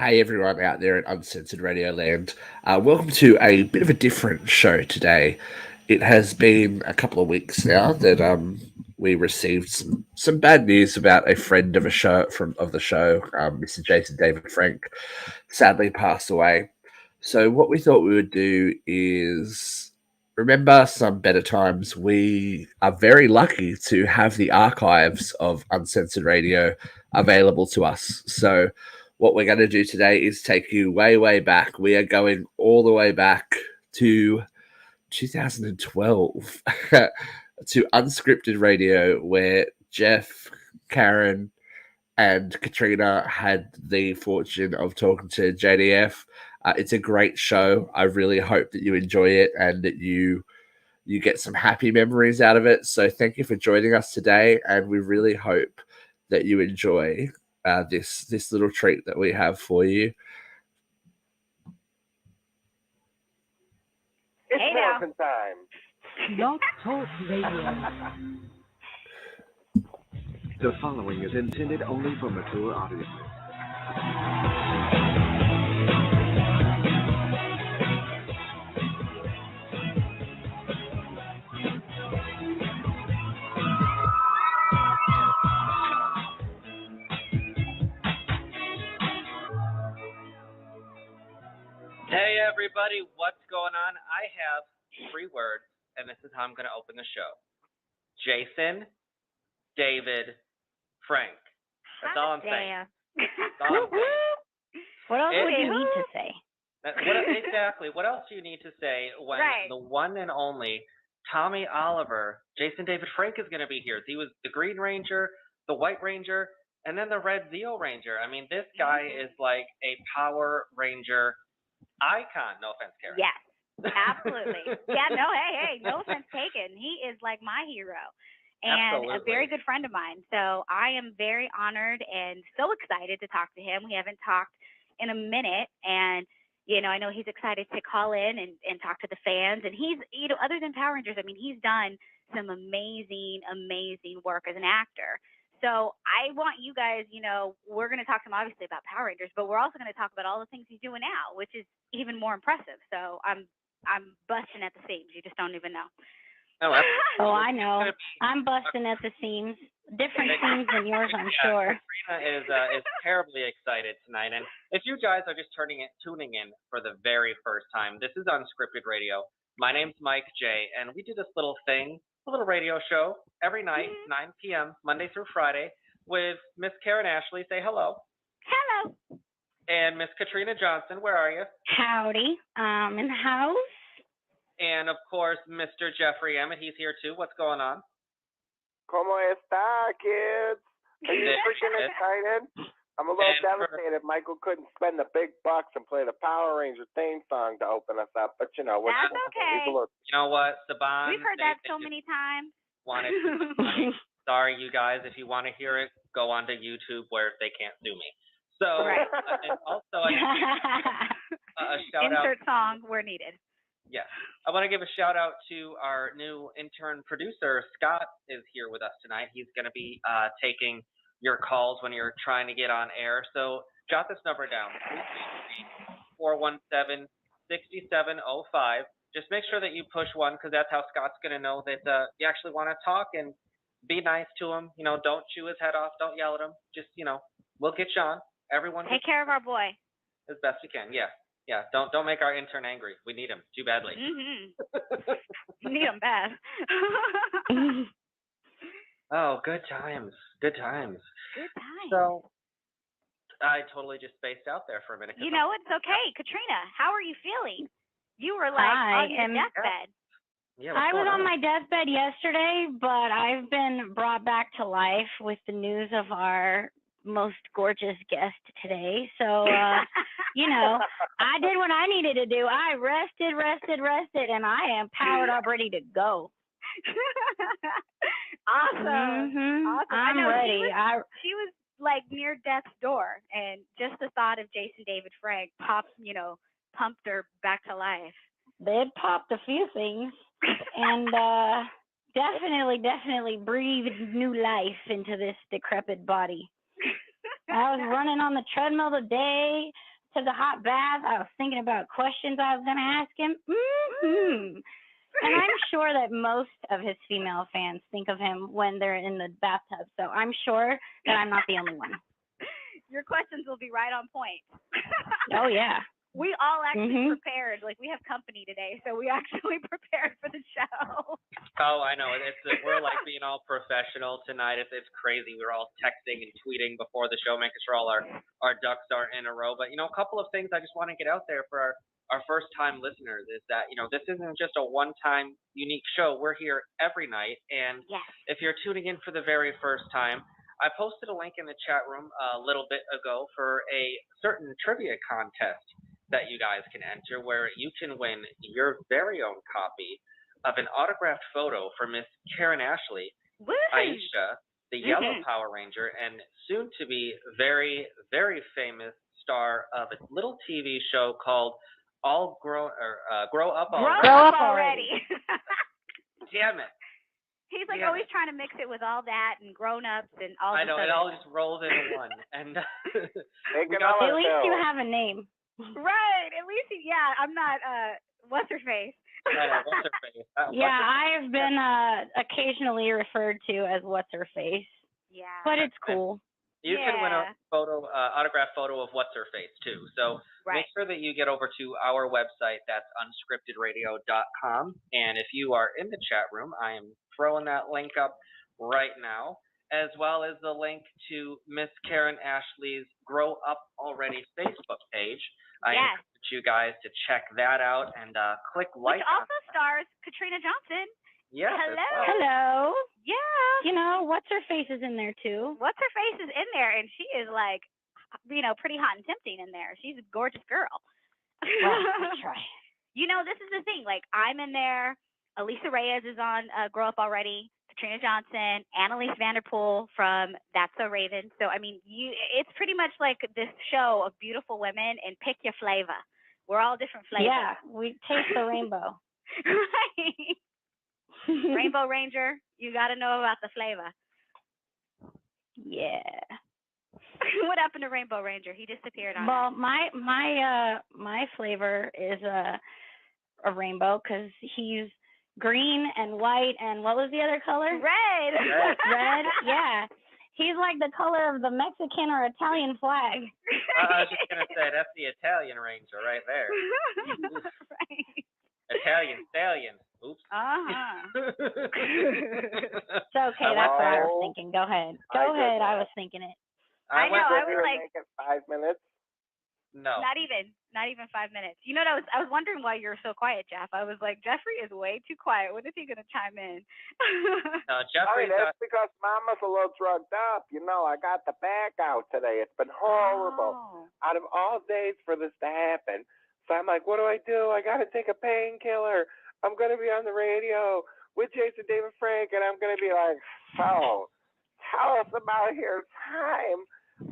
Hey everyone out there in Uncensored Radio Land. Welcome to a bit of a different show today. It has been a couple of weeks now that we received some bad news about a friend of the show, Mr. Jason David Frank, sadly passed away. So what we thought we would do is remember some better times. We are very lucky to have the archives of Uncensored Radio available to us. So what we're going to do today is take you way, way back. We are going all the way back to 2012 to Unscripted Radio, where Jeff, Karan, and Katrina had the fortune of talking to JDF. It's a great show. I really hope that you enjoy it and that you get some happy memories out of it. So thank you for joining us today, and we really hope that you enjoy this little treat that we have for you. It's American time. Blog Talk Radio. The following is intended only for mature audiences. Hey everybody, what's going on? I have 3 words, and this is how I'm going to open the show. Jason, David, Frank. That's all I'm saying. That's all I'm saying. What else do you need to say? Exactly. What else do you need to say when the one and only Tommy Oliver, Jason David Frank, is going to be here? He was the Green Ranger, the White Ranger, and then the Red Zeo Ranger. I mean, this guy is like a Power Ranger icon. No offense, Karan. Yes, absolutely. Hey, no offense taken. He is like my hero and a very good friend of mine. So I am very honored and so excited to talk to him. We haven't talked in a minute, and I know he's excited to call in and talk to the fans. And he's, other than Power Rangers, I mean, he's done some amazing work as an actor. So I want you guys, we're going to talk to him obviously about Power Rangers, but we're also going to talk about all the things he's doing now, which is even more impressive. So I'm busting at the seams. You just don't even know. Oh, I know. I'm busting at the seams. Different seams than yours, I'm sure. Katrina is terribly excited tonight. And if you guys are just tuning in for the very first time, this is Unscripted Radio. My name's Mike J, and we do this little thing, a little radio show every night, 9 p.m., Monday through Friday, with Miss Karan Ashley. Say hello. Hello. And Miss Katrina Johnson. Where are you? Howdy. In the house. And, of course, Mr. Jeffrey Emmett. He's here, too. What's going on? ¿Cómo está, kids? Are you freaking excited? I'm a little devastated Michael couldn't spend the big bucks and play the Power Ranger theme song to open us up, but that's okay. You know what, Saban? We've heard that so many times. Sorry, you guys. If you want to hear it, go onto YouTube where they can't sue me. So, and also, a shout out. Insert song where needed. Yes. I want to give a shout out to our new intern producer. Scott is here with us tonight. He's going to be taking your calls when you're trying to get on air. So jot this number down, 417-6705. Just make sure that you push 1, because that's how Scott's going to know that you actually want to talk, and be nice to him. Don't chew his head off. Don't yell at him. Just, we'll get you on. Everyone take care of our boy as best you can. Yeah. Don't make our intern angry. We need him too badly. Need him bad. Oh, good times. So I totally just spaced out there for a minute. It's okay. Katrina, how are you feeling? You were on your deathbed. Yeah, I was on my deathbed yesterday, but I've been brought back to life with the news of our most gorgeous guest today. So, I did what I needed to do. I rested, and I am powered up, ready to go. Awesome. Awesome. I'm ready. She was like near death's door, and just the thought of Jason David Frank pumped her back to life. They'd popped a few things, and definitely breathed new life into this decrepit body. I was running on the treadmill today, took a hot bath. I was thinking about questions I was going to ask him. And I'm sure that most of his female fans think of him when they're in the bathtub. So I'm sure that I'm not the only one. Your questions will be right on point. Oh, yeah. We all actually prepared. Like, we have company today, so we actually prepared for the show. Oh, I know. We're like being all professional tonight. It's crazy. We're all texting and tweeting before the show, making sure all our ducks are in a row. But, a couple of things I just want to get out there for our first-time listeners is that, this isn't just a one-time unique show. We're here every night. And if you're tuning in for the very first time, I posted a link in the chat room a little bit ago for a certain trivia contest that you guys can enter, where you can win your very own copy of an autographed photo for Miss Karan Ashley, Aisha, the Yellow Power Ranger, and soon to be very, very famous star of a little TV show called Grow Up Already. Damn it. He's like always trying to mix it with all that and grown-ups and all. I know, it all just rolls into one. And at least you have a name. Right. At least, I'm not, what's her face? What's her face? I've been occasionally referred to as what's her face. Yeah. But it's cool. You can win a autographed photo of what's her face too. So make sure that you get over to our website. That's unscriptedradio.com. And if you are in the chat room, I am throwing that link up right now, as well as the link to Miss Karan Ashley's Grow Up Already Facebook page. I encourage you guys to check that out and click like. Which also stars Katrina Johnson. Yes. Hello. Yeah. What's her face is in there too. What's her face is in there, and she is like, pretty hot and tempting in there. She's a gorgeous girl. Well, that's right. This is the thing. Like, I'm in there. Elisa Reyes is on Grow Up Already. Katrina Johnson, Annalise Vanderpool from That's So Raven. So, it's pretty much like this show of beautiful women, and pick your flavor. We're all different flavors. Yeah, we taste the rainbow. Right. Rainbow Ranger, you got to know about the flavor. Yeah. What happened to Rainbow Ranger? He disappeared on Well, my flavor is a rainbow because he's green and white, and what was the other color? Red. Red, yeah. He's like the color of the Mexican or Italian flag. I was just going to say, that's the Italian Ranger right there. Right. Italian stallion. Oops. It's okay, that's what I was thinking. Go ahead. Go ahead, I was thinking it. I know, I was like... 5 minutes? No. Not even 5 minutes. I was wondering why you're so quiet, Jeff. I was like, Jeffrey is way too quiet. When is he going to chime in? No, Jeffrey. That's because Mama's a little drugged up. I got the back out today. It's been horrible. Oh. Out of all days for this to happen. So I'm like, what do? I got to take a painkiller. I'm going to be on the radio with Jason David Frank, and I'm going to be like, so, tell us about your time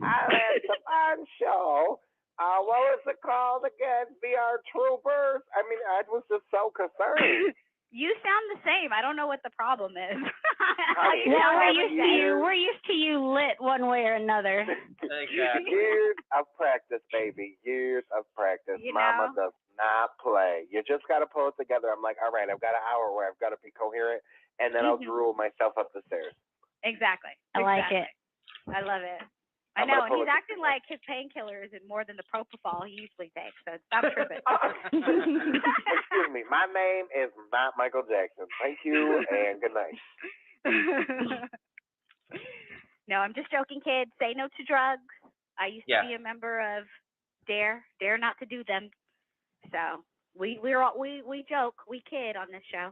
on that Savant show. What was it called again? VR Troopers? I was just so concerned. You sound the same. I don't know what the problem is. We're used to you lit one way or another. Exactly. Years of practice, baby. Years of practice. Mama does not play. You just got to pull it together. I'm like, all right, I've got an hour where I've got to be coherent, and then I'll drool myself up the stairs. Exactly. I like it. I love it. I know, and he's acting like his painkiller isn't more than the propofol he usually takes, so stop tripping. Excuse me, my name is not Michael Jackson. Thank you, and good night. No, I'm just joking, kids. Say no to drugs. I used to be a member of Dare Not to Do Them. So we joke, we kid on this show.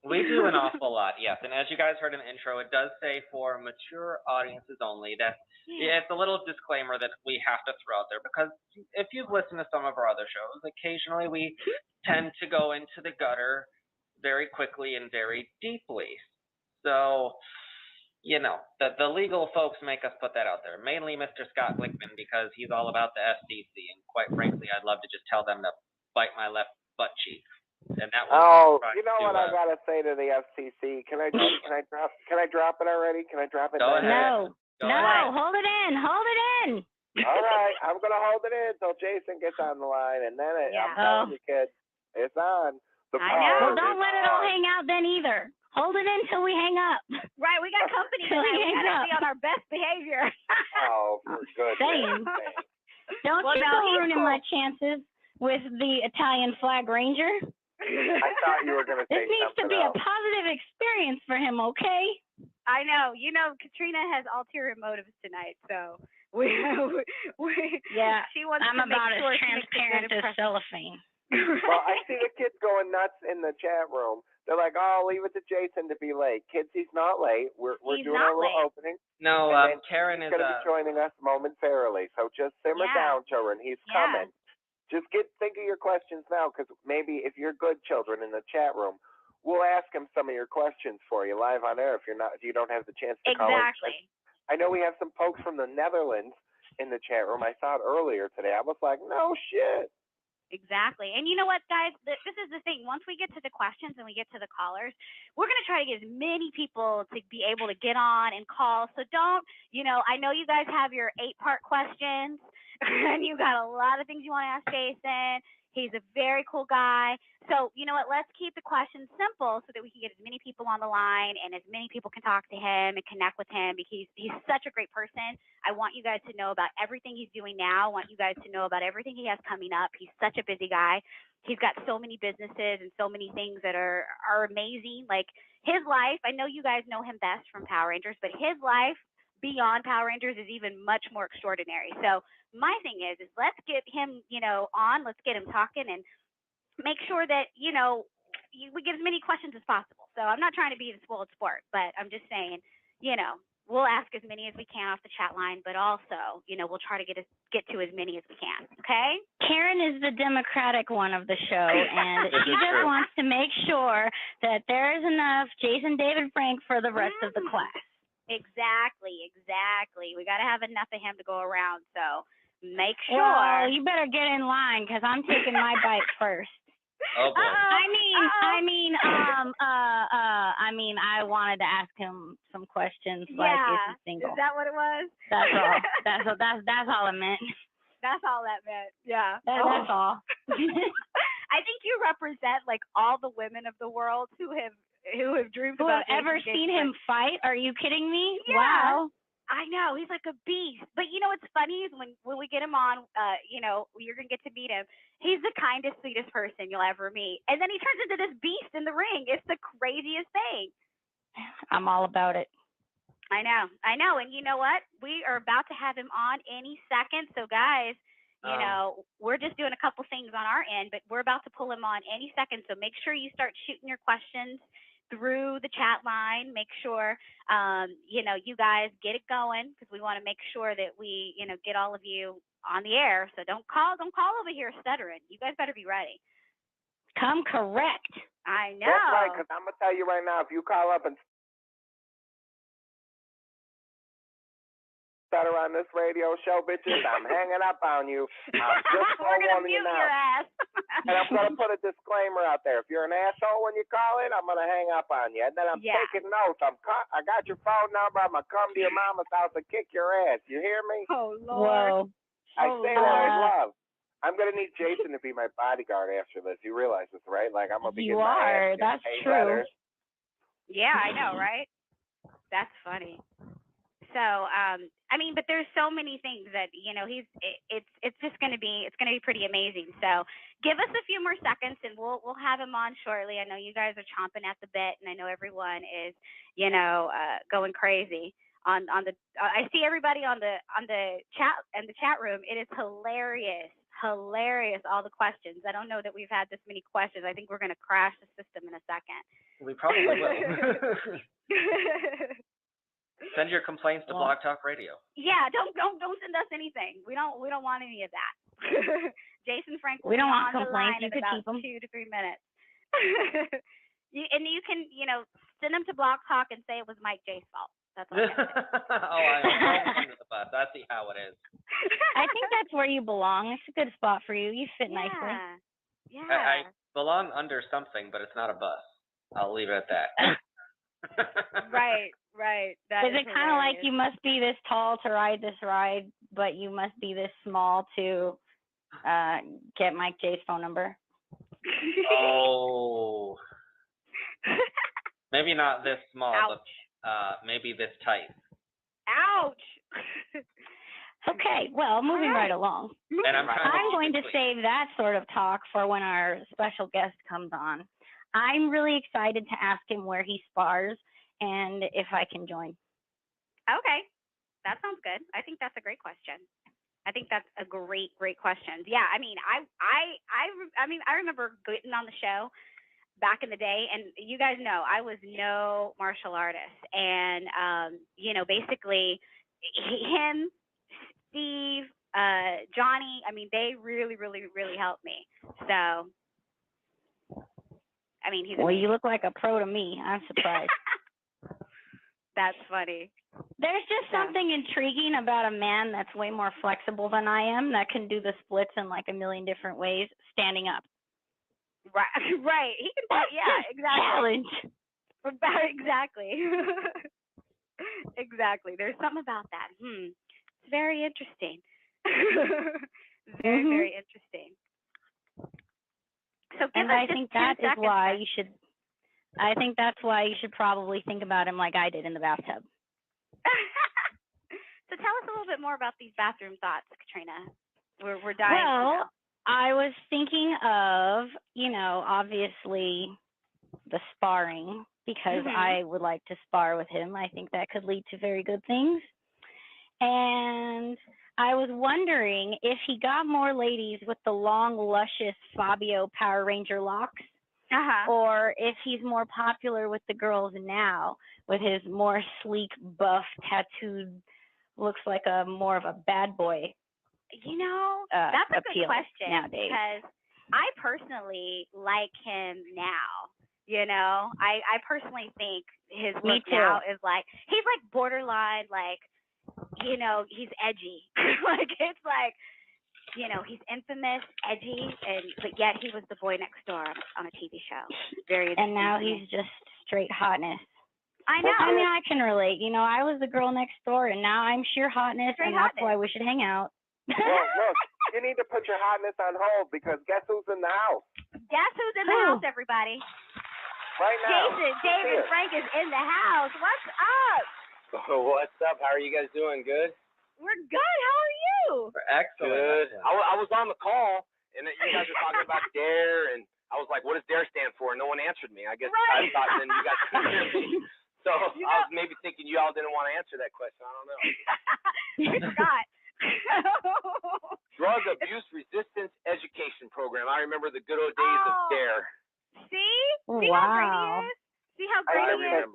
We do an awful lot, yes. And as you guys heard in the intro, it does say for mature audiences only. It's a little disclaimer that we have to throw out there, because if you've listened to some of our other shows, occasionally we tend to go into the gutter very quickly and very deeply. So, the legal folks make us put that out there. Mainly Mr. Scott Glickman, because he's all about the FCC. And quite frankly, I'd love to just tell them to bite my left butt cheek. And that was what I gotta say to the FCC? Can I drop it already? Can I drop it? Go ahead. No, hold it in. All right, I'm going to hold it in until Jason gets on the line, and then I'm telling you, kid, it's on. I know. Well, don't let it all hang out then either. Hold it in until we hang up. Right, we got company tonight. We got to be on our best behavior. Oh, for goodness sake. Don't you go ruining my chances with the Italian flag ranger. I thought you were going to say This needs to be a positive experience for him, okay? I know. You know, Katrina has ulterior motives tonight, so we she wants I'm to about make sure as transparent as cellophane. Well, I see the kids going nuts in the chat room. They're like, "Oh, leave it to Jason to be late." Kids, he's not late. We're doing a little opening. No, Karan is going to be joining us momentarily, so just simmer down, children. He's coming. Just think of your questions now, because maybe if you're good children in the chat room, we'll ask him some of your questions for you live on air if you don't have the chance to call in. Exactly. I know we have some folks from the Netherlands in the chat room. I saw it earlier today. I was like, no shit. Exactly. And you know what, guys? This is the thing. Once we get to the questions and we get to the callers, we're going to try to get as many people to be able to get on and call. So don't, I know you guys have your 8-part questions and you got a lot of things you want to ask Jason. He's a very cool guy. So, you know what? Let's keep the questions simple so that we can get as many people on the line and as many people can talk to him and connect with him, because he's such a great person. I want you guys to know about everything he's doing now. I want you guys to know about everything he has coming up. He's such a busy guy. He's got so many businesses and so many things that are amazing. Like his life, I know you guys know him best from Power Rangers, but his life beyond Power Rangers is even much more extraordinary. So my thing is let's get him, on, let's get him talking and make sure that, we get as many questions as possible. So I'm not trying to be the spoiled sport, but I'm just saying, we'll ask as many as we can off the chat line, but also, we'll try to get to as many as we can. Okay? Karen is the Democratic one of the show, and she just wants to make sure that there is enough Jason David Frank for the rest of the class. Exactly. We got to have enough of him to go around, so make sure. Well, you better get in line, because I'm taking my bite first. Oh boy. I wanted to ask him some questions, like, is he single? Is that what it was? That's all. That's all it meant. That's all that meant. Yeah. That's all. I think you represent like all the women of the world who have dreamed about ever seen him fight. Are you kidding me? Yeah. Wow. I know, he's like a beast. But you know what's funny is when we get him on, you're gonna get to meet him. He's the kindest, sweetest person you'll ever meet. And then he turns into this beast in the ring. It's the craziest thing. I'm all about it. I know. And you know what? We are about to have him on any second. So guys, we're just doing a couple things on our end, but we're about to pull him on any second. So make sure you start shooting your questions through the chat line. Make sure, you guys get it going, because we want to make sure that we, get all of you on the air. So don't call over here stuttering. You guys better be ready. Come correct. I know. That's right, because I'm going to tell you right now, if you call up and stutter on this radio show, bitches, I'm hanging up on you. I'm just We're going to mute your ass. And I'm going to put a disclaimer out there. If you're an asshole when you call in, I'm going to hang up on you. And then I'm taking notes. I got your phone number. I'm going to come to your mama's house and kick your ass. You hear me? Oh, Lord. Whoa. I say that with love. I'm going to need Jason to be my bodyguard after this. You realize this, right? Like, I'm going to be You are. That's true. Letters. Yeah, I know, right? That's funny. So, but there's so many things that, it's just going to be pretty amazing. So give us a few more seconds and we'll have him on shortly. I know you guys are chomping at the bit, and I know everyone is, going crazy on the, I see everybody on the chat room. It is hilarious, all the questions. I don't know that we've had this many questions. I think we're going to crash the system in a second. We probably will. Send your complaints to Blog Talk Radio. Yeah, don't send us anything. We don't want any of that. Jason Frank will we don't be want on complaints. the line in you could about keep them. 2 to 3 minutes. You can send them to Blog Talk and say it was Mike J's fault. That's all. I know. Under the bus. I see how it is. I think that's where you belong. It's a good spot for you. You fit nicely. Yeah. I belong under something, but it's not a bus. I'll leave it at that. Right. Is it kind of like you must be this tall to ride this ride, but you must be this small to get Mike J's phone number. Oh. Maybe not this small, Ouch. but maybe this tight. Ouch. Okay, well, moving right along. And I'm going to save that sort of talk for when our special guest comes on. I'm really excited to ask him where he spars and if I can join. Okay, that sounds good. I think that's a great question. I think that's a great question. Yeah, I mean, I remember getting on the show back in the day, and you guys know I was no martial artist, and basically him, Steve, Johnny. I mean, they really helped me. So, I mean, he's. Well, you look like a pro to me. I'm surprised. That's funny. There's just something intriguing about a man that's way more flexible than I am that can do the splits in like a million different ways standing up. Right. He can do it. Yeah, exactly. Challenge. Exactly. Exactly. There's something about that. It's very interesting. Very interesting. So and I think that is why you should. I think that's why you should probably think about him like I did in the bathtub. So tell us a little bit more about these bathroom thoughts, Katrina. We're dying. Well, I was thinking of, obviously the sparring because I would like to spar with him. I think that could lead to very good things. And I was wondering if he got more ladies with the long, luscious Fabio Power Ranger locks. Or if he's more popular with the girls now with his more sleek, buff, tattooed, looks like more of a bad boy. That's a good question nowadays. Because I personally like him now. I personally think his look now is he's borderline, he's edgy. It's he's infamous, edgy, but yet he was the boy next door on a TV show. Very and now he's just straight hotness. I know. I mean, I can relate. I was the girl next door, and now I'm sheer hotness, and that's why we should hang out. Well, look, you need to put your hotness on hold because guess who's in the house? Guess who's in the house, everybody? Right now. Jason David Frank is in the house. What's up? What's up? How are you guys doing? Good? We're good. How are you? We're excellent. Good. I was on the call, and you guys were talking about DARE, and I was like, what does DARE stand for? And no one answered me. I guess I thought then you guys couldn't hear me. So I was maybe thinking you all didn't want to answer that question. I don't know. You forgot. Drug Abuse Resistance Education Program. I remember the good old days of DARE. See? See how great he is? See how great he is?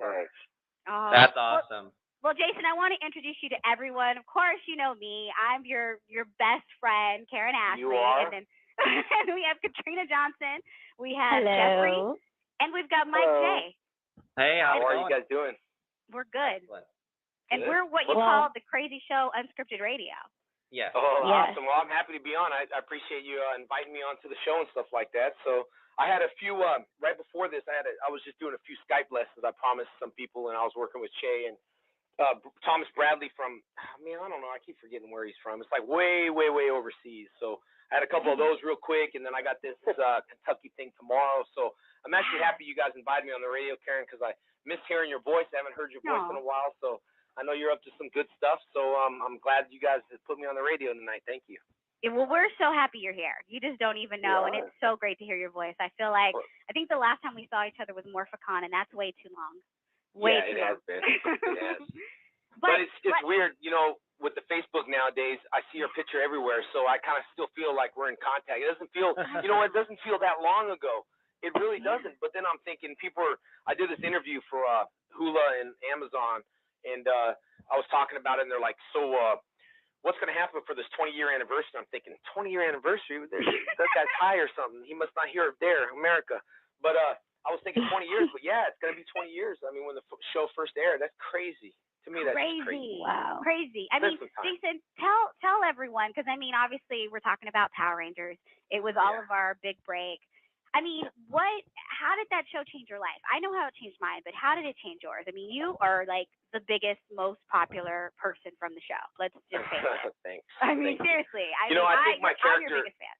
Oh, that's awesome. Well, Jason, I want to introduce you to everyone. Of course, you know me. I'm your best friend, Karan Ashley. You are? And then and we have Katrina Johnson. We have Hello. Jeffrey. And we've got Mike J. Hey, how are you guys doing? We're good. Excellent. And we're what you call the crazy show, Unscripted Radio. Yes. Oh, yes. Awesome. Well, I'm happy to be on. I appreciate you inviting me onto the show and stuff like that. So I had a few, right before this, I was just doing a few Skype lessons. I promised some people, and I was working with Che and Thomas Bradley from, I don't know, I keep forgetting where he's from. It's like way overseas. So I had a couple of those real quick, and then I got this Kentucky thing tomorrow. So I'm actually happy you guys invited me on the radio, Karan, because I miss hearing your voice. I haven't heard your voice in a while, so I know you're up to some good stuff. So I'm glad you guys put me on the radio tonight. Thank you. Yeah, well, we're so happy you're here. You just don't even know, and it's so great to hear your voice. I feel like, I think the last time we saw each other was Morphicon, and that's way too long. It has been. It has. But it's weird, with the Facebook nowadays, I see your picture everywhere, so I kind of still feel like we're in contact. It doesn't feel, it doesn't feel that long ago. It really doesn't. But then I'm thinking I did this interview for Hula and Amazon, and I was talking about it, and they're like, so what's going to happen for this 20-year anniversary? I'm thinking, 20-year anniversary? That guy's high or something. He must not hear of DARE, America. But I was thinking 20 years, but yeah, it's going to be 20 years. I mean, when the show first aired, that's crazy. To me, that's crazy. Wow. Crazy. I mean, Jason, tell everyone, because, obviously we're talking about Power Rangers. It was all of our big break. I mean, how did that show change your life? I know how it changed mine, but how did it change yours? I mean, you are like the biggest, most popular person from the show. Let's just face it. Thanks. I mean, seriously. I think my character. I'm your biggest fan.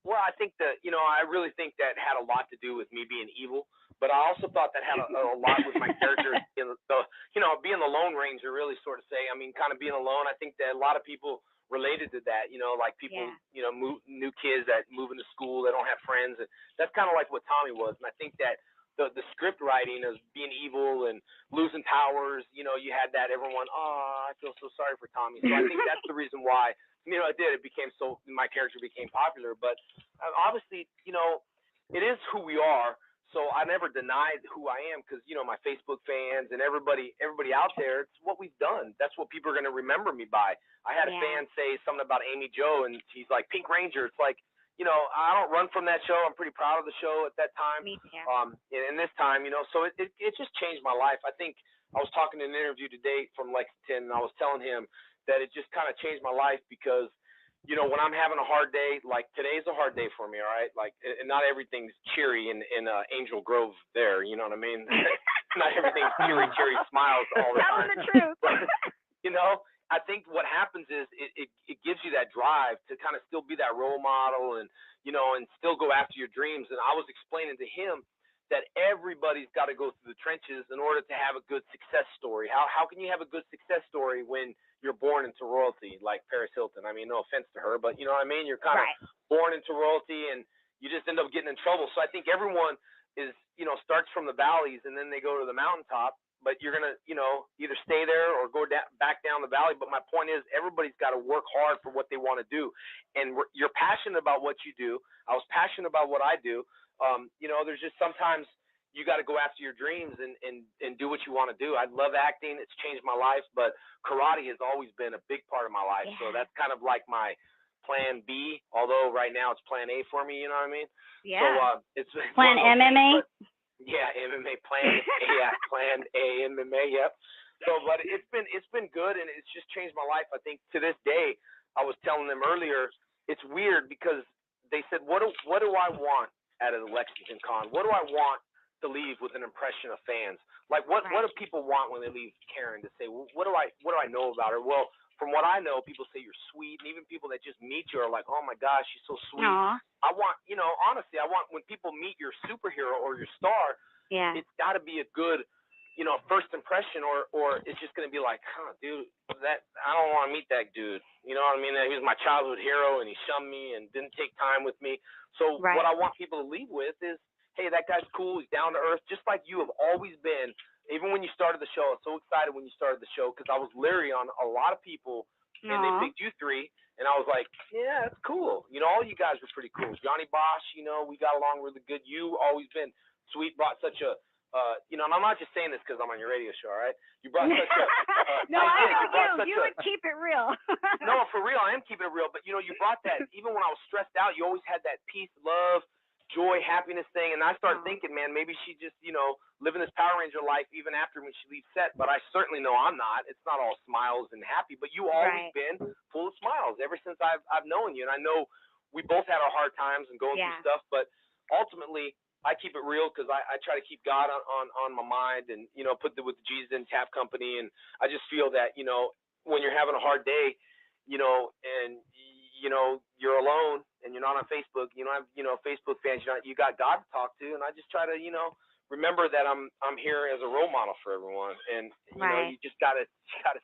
Well, I think that, I really think that had a lot to do with me being evil, but I also thought that had a lot with my character. Being the Lone Ranger, really sort of say, I mean, kind of being alone. I think that a lot of people related to that, like people, new kids that move into school, they don't have friends. And that's kind of like what Tommy was. And I think that the script writing of being evil and losing powers, you had that everyone, I feel so sorry for Tommy. So I think that's the reason why, it became my character became popular. But obviously, it is who we are. So I never denied who I am because, my Facebook fans and everybody out there, it's what we've done. That's what people are going to remember me by. I had a fan say something about Amy Jo, and he's like, Pink Ranger. It's like, I don't run from that show. I'm pretty proud of the show at that time. Me too. And this time, so it just changed my life. I think I was talking in an interview today from Lexington, and I was telling him that it just kind of changed my life because, when I'm having a hard day, like today's a hard day for me, all right? Like, and not everything's cheery in Angel Grove there, you know what I mean? Not everything's cheery smiles all the time. Tell them the truth. I think what happens is it gives you that drive to kind of still be that role model and, and still go after your dreams. And I was explaining to him that everybody's got to go through the trenches in order to have a good success story. How can you have a good success story when you're born into royalty like Paris Hilton? I mean, no offense to her, but you know what I mean? You're kind of born into royalty and you just end up getting in trouble. So I think everyone is, starts from the valleys and then they go to the mountaintop, but you're going to, either stay there or go back down the valley. But my point is everybody's got to work hard for what they want to do. And you're passionate about what you do. I was passionate about what I do. There's just sometimes you got to go after your dreams and do what you want to do. I love acting. It's changed my life, but karate has always been a big part of my life. Yeah. So that's kind of like my plan B, although right now it's plan A for me, you know what I mean? Yeah. So it's plan MMA? Yeah, MMA, plan A, MMA, yep. So, but it's been good and it's just changed my life. I think to this day, I was telling them earlier, it's weird because they said, what do I want out of the Lexington Con? What do I want to leave with an impression of fans? Like what do people want when they leave Karan to say, well, what do I know about her? Well, from what I know, people say you're sweet, and even people that just meet you are like, oh my gosh, she's so sweet. Aww. I want, honestly, I want when people meet your superhero or your star, it's got to be a good, first impression, or it's just going to be like, dude, that I don't want to meet that dude. You know what I mean? He was my childhood hero, and he shunned me and didn't take time with me. So what I want people to leave with is, hey, that guy's cool. He's down to earth, just like you have always been. Even when you started the show, I was so excited when you started the show because I was leery on a lot of people, and they picked you three, and I was like, yeah, that's cool. All you guys were pretty cool. Johnny Bosch, we got along really good. You always been sweet, brought such a, and I'm not just saying this because I'm on your radio show, all right? You brought such a. No, I know you would keep it real. No, for real, I am keeping it real. But you brought that. Even when I was stressed out, you always had that peace, love, joy, happiness thing. And I started thinking, man, maybe she just, living this Power Ranger life even after when she leaves set. But I certainly know I'm not. It's not all smiles and happy. But you always been full of smiles ever since I've known you. And I know we both had our hard times and going through stuff. But ultimately, I keep it real because I try to keep God on my mind and, put with the Jesus and Tap Company. And I just feel that, when you're having a hard day, and, you're alone and you're not on Facebook, you don't have, Facebook fans, you got God to talk to. And I just try to, remember that I'm here as a role model for everyone. And, you just got to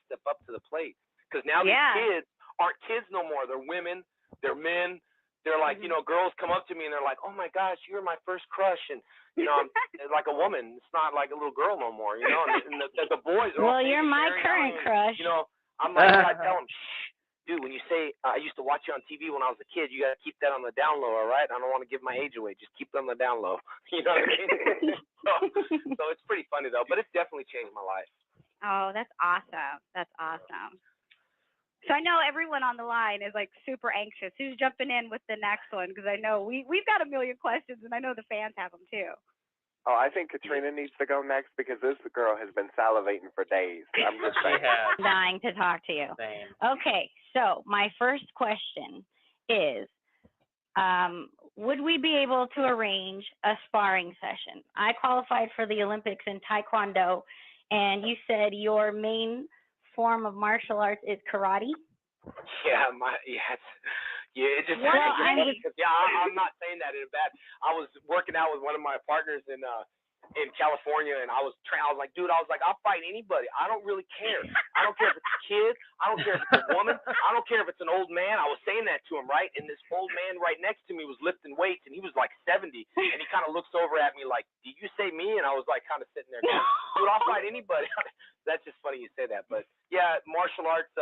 step up to the plate because now these kids aren't kids no more. They're women, they're men. They're like, girls come up to me and they're like, oh my gosh, you're my first crush. And, I'm like a woman. It's not like a little girl no more, and the boys are well, you're my current crush. I'm like, I tell them, shh, dude, when you say, I used to watch you on TV when I was a kid, you got to keep that on the down low, all right? I don't want to give my age away. Just keep it on the down low. You know what I mean? so it's pretty funny, though. But it's definitely changed my life. Oh, that's awesome. That's awesome. So I know everyone on the line is like super anxious. Who's jumping in with the next one? Because I know we've got a million questions, and I know the fans have them too. Oh, I think Katrina needs to go next because this girl has been salivating for days. I'm just saying. Dying to talk to you. Same. Okay, so my first question is, would we be able to arrange a sparring session? I qualified for the Olympics in Taekwondo, and you said your main form of martial arts is karate? Yeah, it just I'm not saying that in a bad. I was working out with one of my partners in California, and I was like, dude, I'll fight anybody. I don't really care. I don't care if it's a kid. I don't care if it's a woman. I don't care if it's an old man. I was saying that to him, right? And this old man right next to me was lifting weights, and he was like 70, and he kind of looks over at me like, did you say me? And I was like kind of sitting there going, dude, I'll fight anybody. That's just funny you say that. But yeah, martial arts,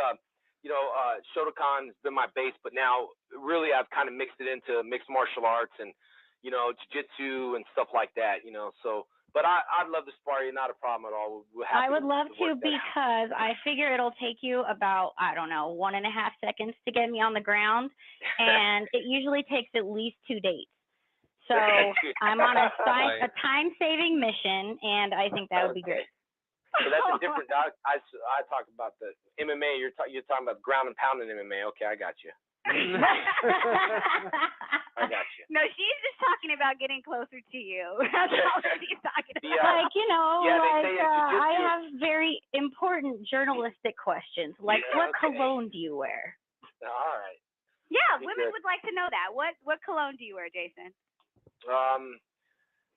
Shotokan has been my base, but now really I've kind of mixed it into mixed martial arts and, jiu-jitsu and stuff like that, so. But I'd love to spar you, not a problem at all. I would love to because I figure it'll take you about, 1.5 seconds to get me on the ground, and it usually takes at least 2 dates. So I'm on a time-saving mission, and I think that would be great. So that's a different. I talk about the MMA. You're talking about ground and pound in MMA. Okay, I got you. I got you. No, she's just talking about getting closer to you. That's all she's talking about. I have very important journalistic questions, like what cologne do you wear? All right. Yeah, women would like to know that. What cologne do you wear, Jason?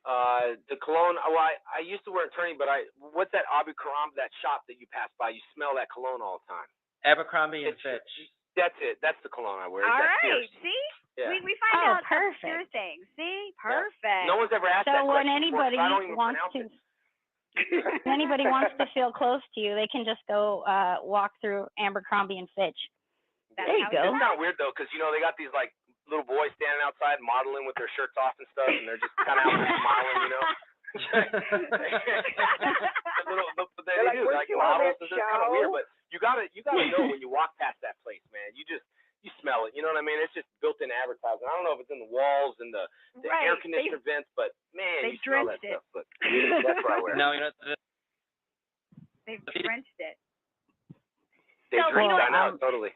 The cologne. Well, I used to wear Attorney, but what's that Abercrombie, that shop that you pass by? You smell that cologne all the time. Abercrombie and Fitch. That's it. That's the cologne I wear. All right. See? Yeah. We find out perfect. obscure things. See? Perfect. Yeah. No one's ever asked that question. So when anybody wants to feel close to you, they can just go walk through Abercrombie and Fitch. There you go. It's not weird though, because they got these like little boys standing outside modeling with their shirts off and stuff, and they're just kind of out there smiling, They do like models. It's kind of weird, but you gotta know when you walk past that place, man. You smell it. You know what I mean? It's just built-in advertising. I don't know if it's in the walls and the air conditioner vents, but man, you smell that stuff. But that's what I wear. No, they've drenched it. They drenched. I know, totally.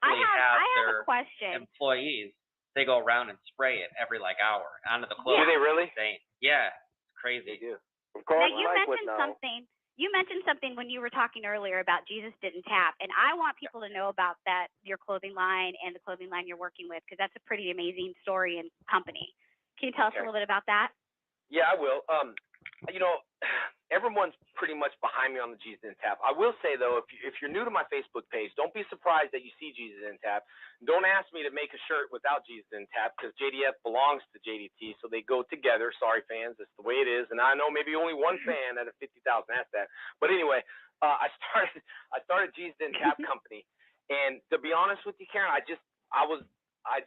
I have a question. Employees, they go around and spray it every hour onto the clothes. Do they really? Yeah, it's crazy. They do. Now, you mentioned something when you were talking earlier about Jesus Didn't Tap, and I want people to know about that, your clothing line and the clothing line you're working with, because that's a pretty amazing story and company. Can you tell us a little bit about that? Yeah, I will. Everyone's pretty much behind me on the Jesus Didn't Tap. I will say though, if you're new to my Facebook page, don't be surprised that you see Jesus Didn't Tap. Don't ask me to make a shirt without Jesus Didn't Tap, because JDF belongs to JDT, so they go together. Sorry, fans, that's the way it is. And I know maybe only one fan out of 50,000 asked that. But anyway, I started Jesus Didn't Tap company, and to be honest with you, Karen, I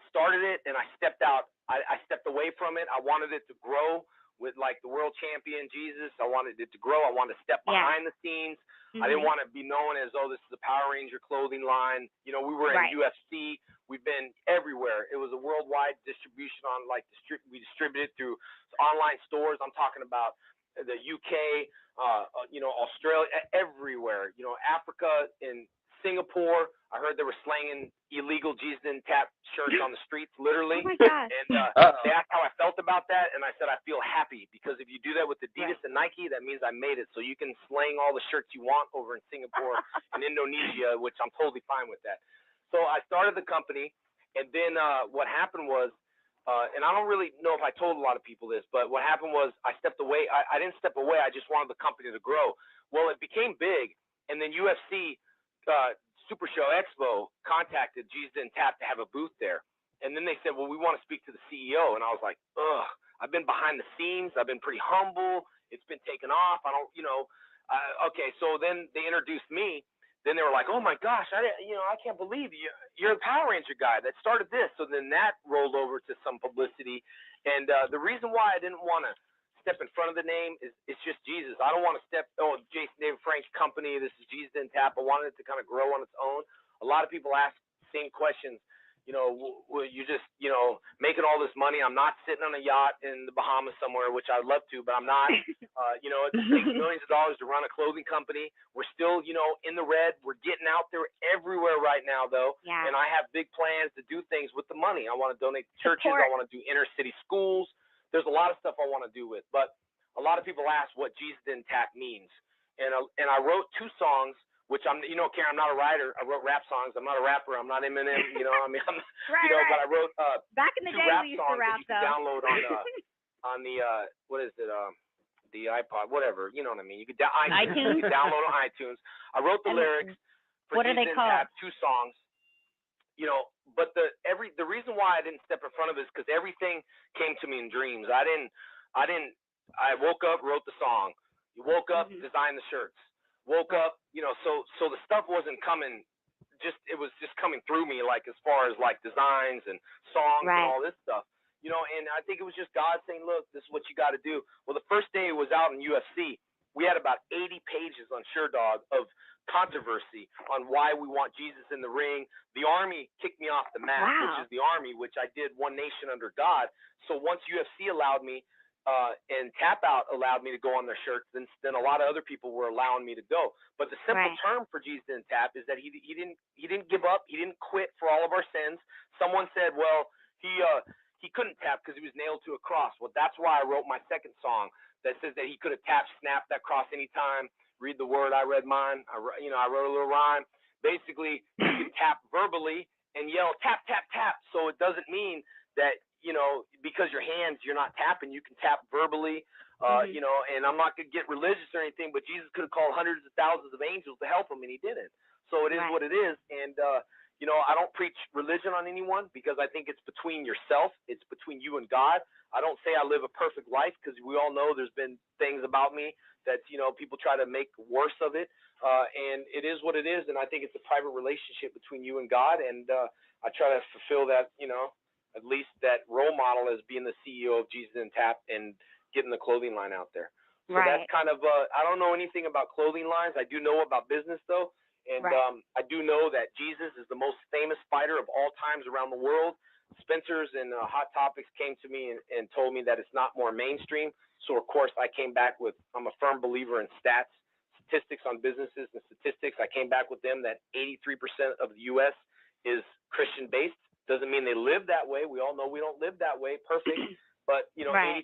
started it and I stepped out. I stepped away from it. I wanted it to grow with the world champion Jesus. I wanted it to grow. I wanted to step behind the scenes. Mm-hmm. I didn't want to be known as, this is a Power Ranger clothing line. We were in UFC. We've been everywhere. It was a worldwide distribution on we distributed through online stores. I'm talking about the UK, Australia, everywhere. Africa, in Singapore. I heard they were slanging illegal Jesus Didn't Tap shirts on the streets, literally. Oh my God. And they asked how I felt about that, and I said I feel happy, because if you do that with Adidas and Nike, that means I made it. So you can slang all the shirts you want over in Singapore and Indonesia, which I'm totally fine with that. So I started the company, and then what happened was, and I don't really know if I told a lot of people this, but what happened was I stepped away. I didn't step away. I just wanted the company to grow. Well, it became big, and then UFC Super Show Expo contacted Jesus Didn't Tap to have a booth there. And then they said, well, we want to speak to the CEO. And I was like, I've been behind the scenes. I've been pretty humble. It's been taken off. I don't, okay. So then they introduced me. Then they were like, oh my gosh, I can't believe you're the Power Ranger guy that started this. So then that rolled over to some publicity. And the reason why I didn't want to step in front of the name is it's just Jesus. I don't want to Jason David Frank's company. This is Jesus Didn't Tap. I wanted it to kind of grow on its own. A lot of people ask the same questions, you're just, making all this money. I'm not sitting on a yacht in the Bahamas somewhere, which I'd love to, but I'm not. It takes millions of dollars to run a clothing company. We're still, in the red. We're getting out there everywhere right now, though. Yeah. And I have big plans to do things with the money. I want to donate to churches. I want to do inner city schools. There's a lot of stuff I want to do with. But a lot of people ask what Jesus Didn't Tap means. And I wrote 2 songs, which I'm, Karen, I'm not a writer. I wrote rap songs. I'm not a rapper. I'm not Eminem. Right. But I wrote back in the 2 day rap we used songs to rap, that you can download on the what is it? The iPod, whatever. You know what I mean? You could iTunes. You can download on iTunes. I wrote the lyrics for what are they called? 2 songs. But the reason why I didn't step in front of it is because everything came to me in dreams. I woke up, wrote the song. You woke up, designed the shirts. Woke up, so the stuff wasn't coming, it was just coming through me, like as far as like designs and songs and all this stuff, and I think it was just God saying, look, this is what you got to do. Well, the first day it was out in UFC, we had about 80 pages on SureDog of controversy on why we want Jesus in the ring. The Army kicked me off the mat, which is the Army, which I did One Nation Under God. So once UFC allowed me, and Tap Out allowed me to go on their shirts, then a lot of other people were allowing me to go. But the simple term for Jesus Didn't Tap is that he didn't give up. He didn't quit for all of our sins. Someone said, well, he couldn't tap because he was nailed to a cross. Well, that's why I wrote my second song that says that he could have tapped, snapped that cross anytime. Read the word, I read mine. I wrote a little rhyme. Basically, you can tap verbally and yell tap, tap, tap. So it doesn't mean that because your hands, you're not tapping, you can tap verbally, and I'm not going to get religious or anything, but Jesus could have called hundreds of thousands of angels to help him, and he didn't. So it is what it is. And, I don't preach religion on anyone because I think it's between yourself. It's between you and God. I don't say I live a perfect life because we all know there's been things about me that, people try to make worse of it. And it is what it is. And I think it's a private relationship between you and God. And I try to fulfill that, at least that role model as being the CEO of Jesus Didn't Tap and getting the clothing line out there. So that's kind of, I don't know anything about clothing lines. I do know about business though. And I do know that Jesus is the most famous fighter of all times around the world. Spencer's and Hot Topics came to me and told me that it's not more mainstream. So of course I came back with, I'm a firm believer in statistics on businesses and statistics. I came back with them that 83% of the U.S. is Christian based. Doesn't mean they live that way. We all know we don't live that way perfect, but 83%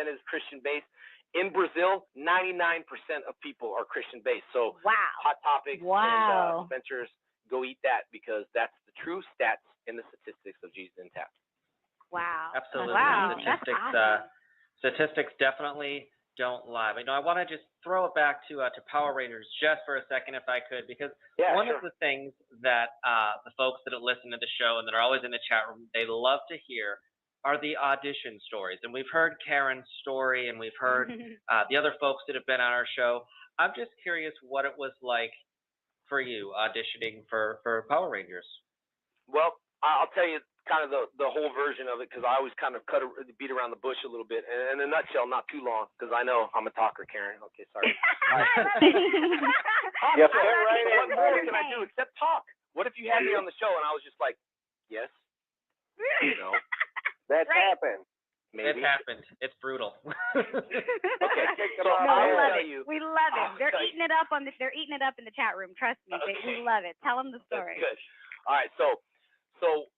is Christian based. In Brazil, 99% of people are Christian based. So Hot Topics and Spencer's, go eat that because that's the true stats in the statistics of Jesus Didn't Tap. Wow. Absolutely. Wow. Statistics definitely don't lie. But, I want to just throw it back to Power Rangers just for a second, if I could, because one of the things that the folks that listen to the show and that are always in the chat room, they love to hear are the audition stories. And we've heard Karen's story, and we've heard the other folks that have been on our show. I'm just curious what it was like for you auditioning for Power Rangers. Well, I'll tell you kind of the whole version of it because I always kind of beat around the bush a little bit. And in a nutshell, not too long because I know I'm a talker, Karen. Okay, sorry. Yes, right. What more can I do except talk? What if you had me on the show and I was just like, yes, That's happened. Maybe. It happened. It's brutal. Okay, so we love it. They're eating it up they're eating it up in the chat room. Trust me, we love it. Tell them the story. That's good. All right, so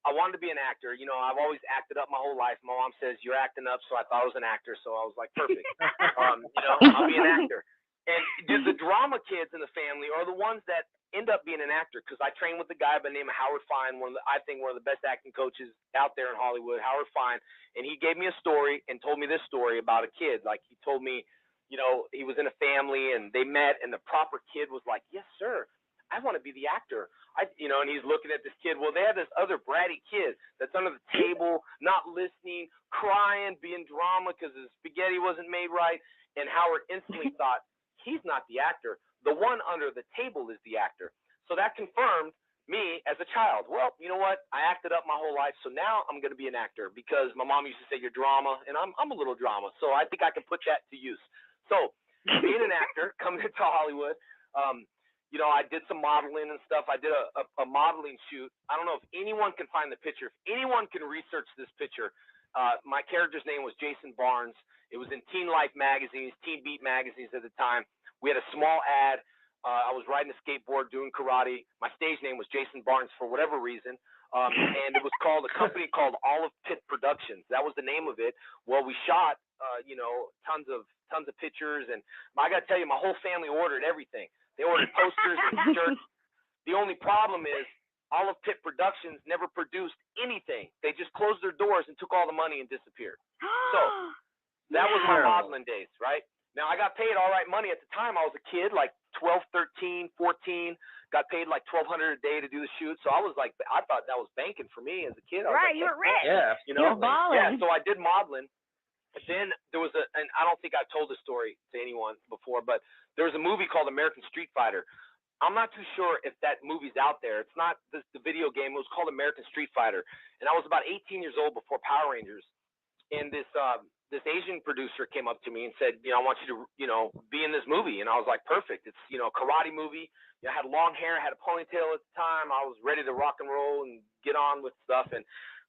I wanted to be an actor. I've always acted up my whole life. My mom says you're acting up, so I thought I was an actor. So I was like, perfect. I'll be an actor. And the drama kids in the family are the ones that end up being an actor because I trained with a guy by the name of Howard Fine, I think one of the best acting coaches out there in Hollywood, Howard Fine. And he gave me a story and told me this story about a kid. Like he told me, he was in a family and they met and the proper kid was like, yes, sir, I want to be the actor. And he's looking at this kid. Well, they had this other bratty kid that's under the table, not listening, crying, being drama because his spaghetti wasn't made right. And Howard instantly thought, he's not the actor. The one under the table is the actor. So that confirmed me as a child. Well, you know what? I acted up my whole life, so now I'm going to be an actor because my mom used to say you're drama, and I'm a little drama. So I think I can put that to use. So being an actor, coming into Hollywood, you know, I did some modeling and stuff. I did a modeling shoot. I don't know if anyone can find the picture. If anyone can research this picture, my character's name was Jason Barnes. It was in Teen Life magazines, Teen Beat magazines at the time. We had a small ad. I was riding a skateboard doing karate. My stage name was Jason Barnes for whatever reason. And it was called a company called Olive Pit Productions. That was the name of it. Well, we shot, you know, tons of pictures. And I got to tell you, my whole family ordered everything. They ordered posters and shirts. The only problem is Olive Pit Productions never produced anything. They just closed their doors and took all the money and disappeared. So that was my modeling days, right? Now, I got paid all right money at the time. I was a kid, like 12, 13, 14. Got paid like $1,200 a day to do the shoot. So I was like, I thought that was banking for me as a kid. Right, you were rich. Yeah. You know? You're balling. Yeah, so I did modeling. But then there was and I don't think I've told this story to anyone before, but there was a movie called American Street Fighter. I'm not too sure if that movie's out there. It's not the video game. It was called American Street Fighter. And I was about 18 years old before Power Rangers. And this Asian producer came up to me and said, you know, I want you to, you know, be in this movie. And I was like, perfect. It's, you know, a karate movie. You know, I had long hair, I had a ponytail at the time. I was ready to rock and roll and get on with stuff. And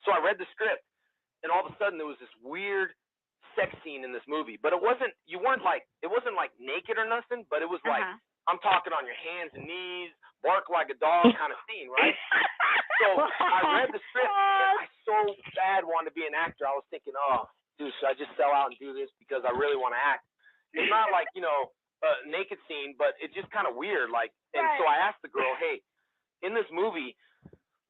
so I read the script. And all of a sudden there was this weird sex scene in this movie, but it wasn't like naked or nothing, but it was like, I'm talking on your hands and knees, bark like a dog kind of scene, right? So I read the script and I so bad wanted to be an actor. I was thinking, oh, dude, should I just sell out and do this because I really want to act? It's not like, you know, a naked scene, but it's just kind of weird. Like, and so I asked the girl, hey, in this movie,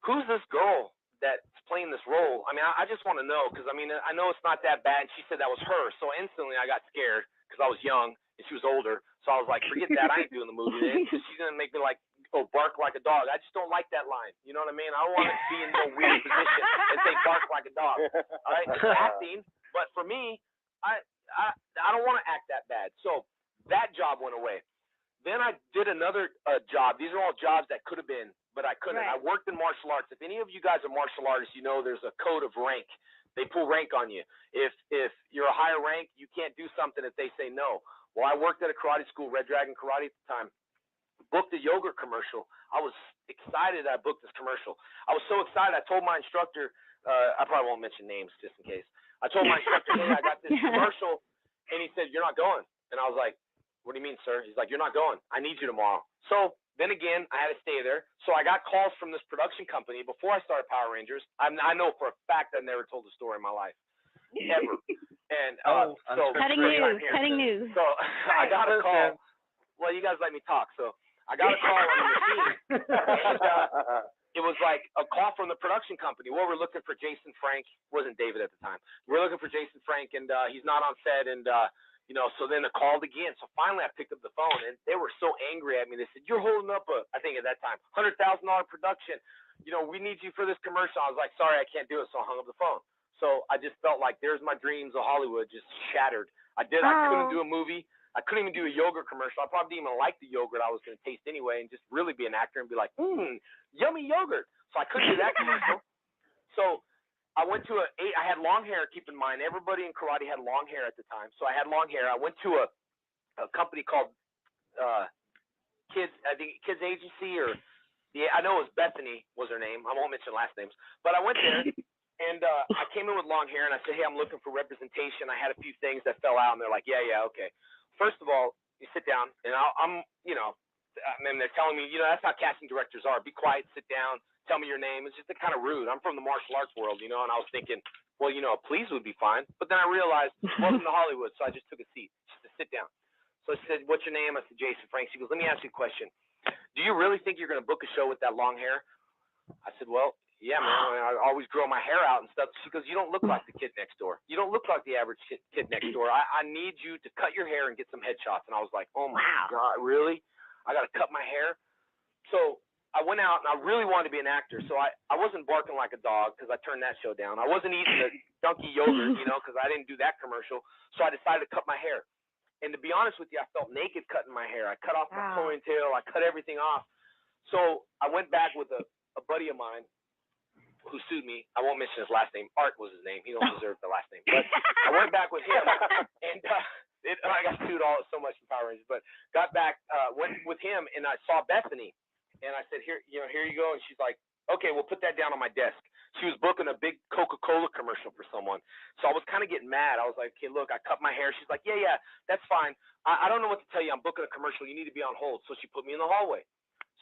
who's this girl that's playing this role? I mean, I just want to know, because I mean, I know it's not that bad. And she said that was her. So instantly I got scared because I was young and she was older. So I was like, forget that. I ain't doing the movie then, because she's going to make me like, oh, bark like a dog. I just don't like that line. You know what I mean? I don't want to be in no weird position and say bark like a dog. All right? It's acting. But for me, I don't want to act that bad. So that job went away. Then I did another job. These are all jobs that could have been, but I couldn't. Right. I worked in martial arts. If any of you guys are martial artists, you know there's a code of rank. They pull rank on you. If you're a higher rank, you can't do something if they say no. Well, I worked at a karate school, Red Dragon Karate at the time. Booked a yogurt commercial. I was excited that I booked this commercial. I was so excited. I told my instructor, I probably won't mention names just in case. I told my instructor, hey, I got this commercial, and he said, you're not going. And I was like, what do you mean, sir? He's like, you're not going. I need you tomorrow. So then again, I had to stay there. So I got calls from this production company before I started Power Rangers. I know for a fact I've never told a story in my life, ever. And so cutting news. So I got a call. Well, you guys let me talk. So I got a call on the machine. And it was like a call from the production company. Well, we're looking for Jason Frank. Wasn't David at the time. We're looking for Jason Frank, and he's not on set. And you know, so then I called again. So finally I picked up the phone, and they were so angry at me. They said, you're holding up I think at that time, $100,000 production. You know, we need you for this commercial. I was like, sorry, I can't do it. So I hung up the phone. So I just felt like there's my dreams of Hollywood just shattered. I couldn't do a movie. I couldn't even do a yogurt commercial. I probably didn't even like the yogurt I was going to taste anyway, and just really be an actor and be like, yummy yogurt. So I couldn't do that commercial. So I went to I had long hair, keep in mind. Everybody in karate had long hair at the time. So I had long hair. I went to a company called Kids Agency, or I know it was Bethany was her name. I won't mention last names. But I went there, and I came in with long hair, and I said, hey, I'm looking for representation. I had a few things that fell out, and they're like, yeah, okay. First of all, you sit down, and I'm, you know, and they're telling me, you know, that's how casting directors are. Be quiet, sit down. Tell me your name. It's just kind of rude. I'm from the martial arts world, you know, and I was thinking, well, you know, a please would be fine. But then I realized, welcome to Hollywood, so I just took a seat. She said, sit down. So I said, what's your name? I said, Jason Frank. She goes, let me ask you a question. Do you really think you're going to book a show with that long hair? I said, well, yeah, man. I always grow my hair out and stuff. She goes, you don't look like the kid next door. You don't look like the average kid next door. I need you to cut your hair and get some headshots. And I was like, oh, my God, really? I got to cut my hair? So I went out, and I really wanted to be an actor. So I wasn't barking like a dog because I turned that show down. I wasn't eating the donkey yogurt, you know, because I didn't do that commercial. So I decided to cut my hair. And to be honest with you, I felt naked cutting my hair. I cut off my ponytail. I cut everything off. So I went back with a buddy of mine who sued me. I won't mention his last name. Art was his name. He don't deserve the last name. But I went back with him, and I got sued so much in Power Rangers, but got back, went with him, and I saw Bethany, and I said, here you go, and she's like, okay, we'll put that down on my desk. She was booking a big Coca-Cola commercial for someone, so I was kind of getting mad. I was like, okay, look, I cut my hair. She's like, yeah, that's fine. I don't know what to tell you. I'm booking a commercial. You need to be on hold. So she put me in the hallway.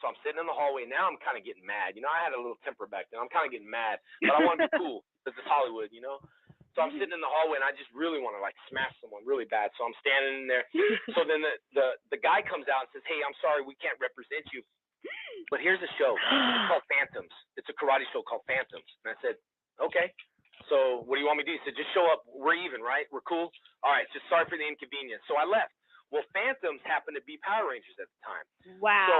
So I'm sitting in the hallway. Now I'm kind of getting mad. I had a little temper back then. I'm kind of getting mad, but I want to be cool because it's Hollywood, So I'm sitting in the hallway, and I just really want to, smash someone really bad. So I'm standing in there. So then the guy comes out and says, hey, I'm sorry, we can't represent you, but here's a show. It's called Phantoms. It's a karate show called Phantoms. And I said, okay. So what do you want me to do? He said, just show up. We're even, right? We're cool? All right, just sorry for the inconvenience. So I left. Well, Phantoms happened to be Power Rangers at the time. Wow. So,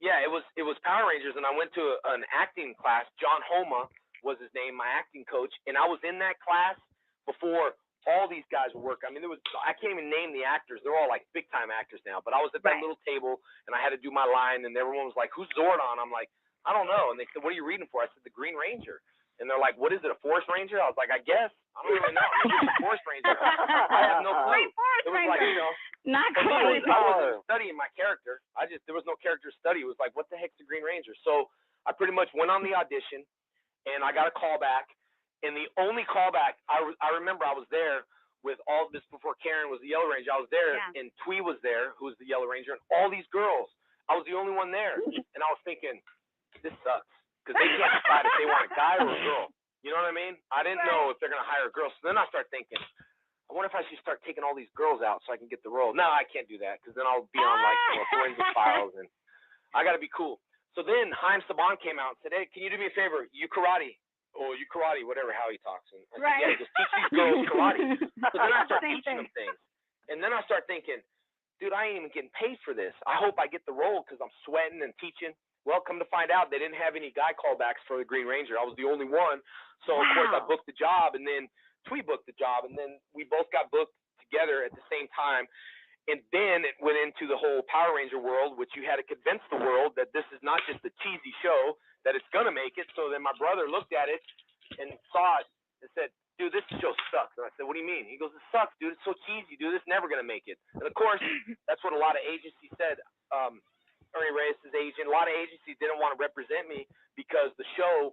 yeah, it was Power Rangers, and I went to an acting class. John Homa was his name, my acting coach, and I was in that class before all these guys were working. I mean, I can't even name the actors. They're all big time actors now. But I was at that little table, and I had to do my line, and everyone was like, "Who's Zordon?" I'm like, "I don't know." And they said, "What are you reading for?" I said, "The Green Ranger." And they're like, "What is it? A Forest Ranger?" I was like, "I guess. I don't really know. Maybe it's a Forest Ranger. I have no clue." It was like, not for me, cool. I wasn't studying my character. There was no character study. It was like, what the heck's the Green Ranger? So I pretty much went on the audition, and I got a call back. And the only callback, I remember I was there with all this before Karan was the Yellow Ranger. I was there, and Twee was there, who was the Yellow Ranger, and all these girls. I was the only one there. And I was thinking, this sucks. Because they can't decide if they want a guy or a girl. You know what I mean? I didn't know if they're going to hire a girl. So then I start thinking, I wonder if I should start taking all these girls out so I can get the role. No, I can't do that because then I'll be on forensic files, and I got to be cool. So then Haim Saban came out and said, hey, can you do me a favor? You karate. Oh, you karate, whatever, how he talks. And I said, yeah, just teach these girls karate. So then I start teaching them things. And then I start thinking, dude, I ain't even getting paid for this. I hope I get the role because I'm sweating and teaching. Well, come to find out, they didn't have any guy callbacks for the Green Ranger. I was the only one. So, of course, I booked the job, and then Twee booked the job, and then we both got booked together at the same time. And then it went into the whole Power Ranger world, which you had to convince the world that this is not just a cheesy show, that it's going to make it. So then my brother looked at it and saw it and said, dude, this show sucks. And I said, what do you mean? He goes, it sucks, dude. It's so cheesy, dude. It's never going to make it. And, of course, that's what a lot of agencies said. Ernie Reyes' agent, a lot of agencies didn't want to represent me because the show,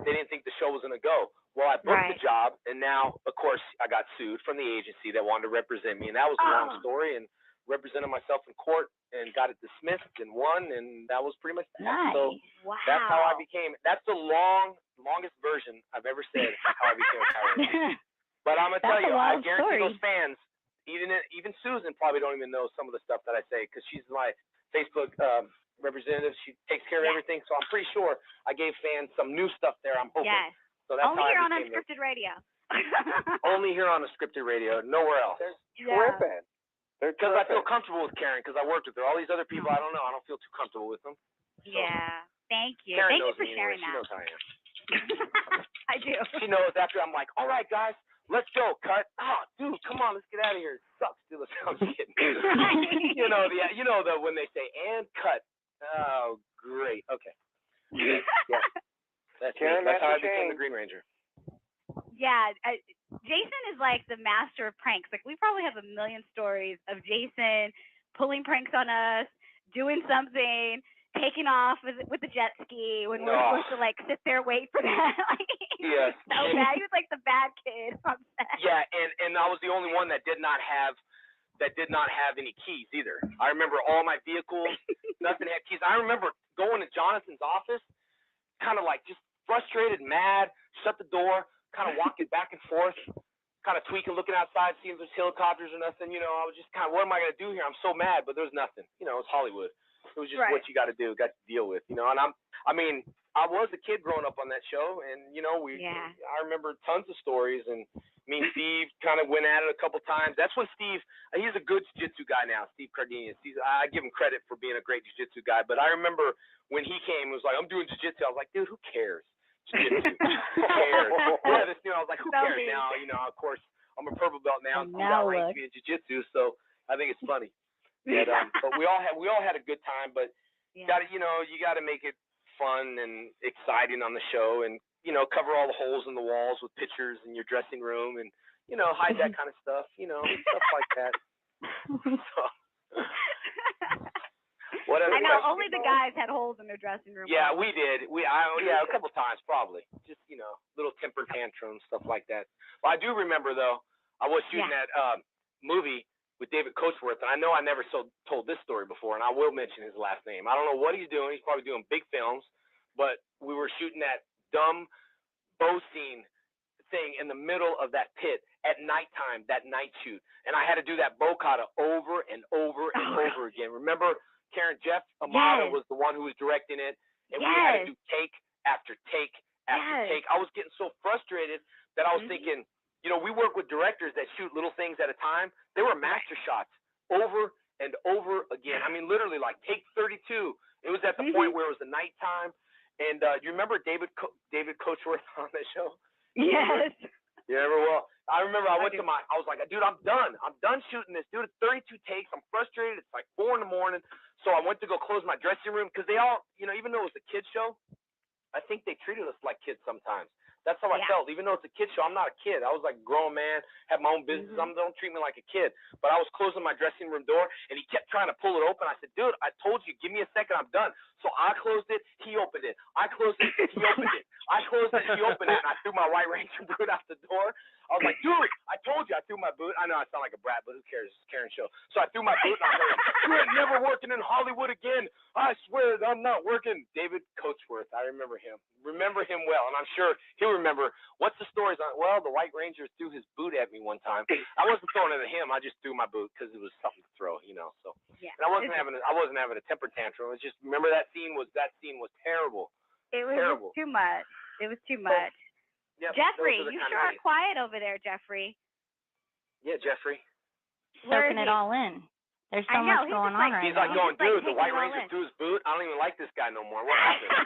they didn't think the show was going to go. Well, I booked the job, and now, of course, I got sued from the agency that wanted to represent me, and that was a long story, and represented myself in court and got it dismissed and won, and that was pretty much that. Nice. So that's how I became. That's the longest version I've ever said of how I became a Power Ranger. But I'm going to tell you, I guarantee those fans, even Susan probably don't even know some of the stuff that I say because she's my Facebook representative. She takes care of everything, so I'm pretty sure I gave fans some new stuff there. I'm hoping. Yes. So that's only how here on I became Unscripted Radio. Only here on Unscripted Radio, nowhere else. Tripping. They're because I feel comfortable with Karan because I worked with her. All these other people, I don't know. I don't feel too comfortable with them. So. Yeah. Thank you. Karan Thank you knows for me sharing anyway. that. She knows how I am. I do. She knows after I'm like, all right, guys, let's go. Cut. Oh, dude, come on, let's get out of here. It sucks, dude. I'm kidding. you know when they say and cut. Oh, great. Okay. Yeah. That's Karan, That's how I that's became the Green Ranger. Yeah, Jason is like the master of pranks. Like we probably have a million stories of Jason pulling pranks on us, doing something, taking off with the jet ski when we're supposed to like sit there wait for that. Yes. So bad. He was like the bad kid on set. Yeah, and I was the only one that did not have any keys either. I remember all my vehicles, nothing had keys. I remember going to Jonathan's office, kind of like just frustrated, mad, shut the door, kind of walking back and forth, kind of tweaking, looking outside, seeing if there's helicopters or nothing. I was just kind of, what am I going to do here? I'm so mad, but there's nothing. It's Hollywood. It was just what you got to do, got to deal with, And I was a kid growing up on that show, and I remember tons of stories. And me and Steve kind of went at it a couple times. That's when Steve, he's a good jiu-jitsu guy now, Steve Cardenas. I give him credit for being a great jiu-jitsu guy. But I remember when he came, it was like, I'm doing jiu-jitsu. I was like, dude, who cares? Jiu-jitsu. Who cares? I was like, who cares now? Of course, I'm a purple belt now. And got ranked to be in jiu-jitsu, so I think it's funny. But we all had a good time. But you got to make it fun and exciting on the show, and cover all the holes in the walls with pictures in your dressing room, and hide that kind of stuff. Stuff like that. So, whatever. I know only the guys had holes in their dressing room. Yeah, we did. A couple times probably. Just little temper tantrums, stuff like that. Well, I do remember though. I was shooting that movie with David Coachworth, and I know I never told this story before, and I will mention his last name. I don't know what he's doing. He's probably doing big films, but we were shooting that dumb bow scene thing in the middle of that pit at nighttime, that night shoot, and I had to do that bow kata over and over and over again. Remember, Karan, Jeff Amata was the one who was directing it, and we had to do take after take after take. I was getting so frustrated that I was thinking, we work with directors that shoot little things at a time. They were master shots over and over again. I mean, literally, like take 32. It was at the point where it was the nighttime. And you remember David Coachworth on the show? Yes. Yeah, well, I remember I was like, dude, I'm done. I'm done shooting this. Dude, it's 32 takes. I'm frustrated. It's like 4 in the morning. So I went to go close my dressing room because they all, even though it was a kid's show, I think they treated us like kids sometimes. That's how I felt. Even though it's a kid show, I'm not a kid. I was like a grown man, have my own business. Don't treat me like a kid. But I was closing my dressing room door, and he kept trying to pull it open. I said, dude, I told you, give me a second. I'm done. So I closed it. He opened it. I closed it. He opened it. I closed it. He opened it. And I threw my White Ranger boot out the door. I was like, dude, I told you. I threw my boot. I know I sound like a brat, but who cares? It's Karen's show. So I threw my boot, and I was like, you ain't never working in Hollywood again. I swear I'm not working. David Coachworth. I remember him. Remember him well, and I'm sure he'll remember. What's the stories on? Well, the White Ranger threw his boot at me one time. I wasn't throwing it at him. I just threw my boot because it was something to throw, So, and I wasn't having a temper tantrum. It was just remember that scene was terrible. It was terrible. Too much. It was too much. Yep, Jeffrey, you sure are quiet over there, Jeffrey. Yeah, Jeffrey. Soaking it all in. There's so much going on right now. He's like going, dude, the White Ranger threw his boot. I don't even like this guy no more. What happened?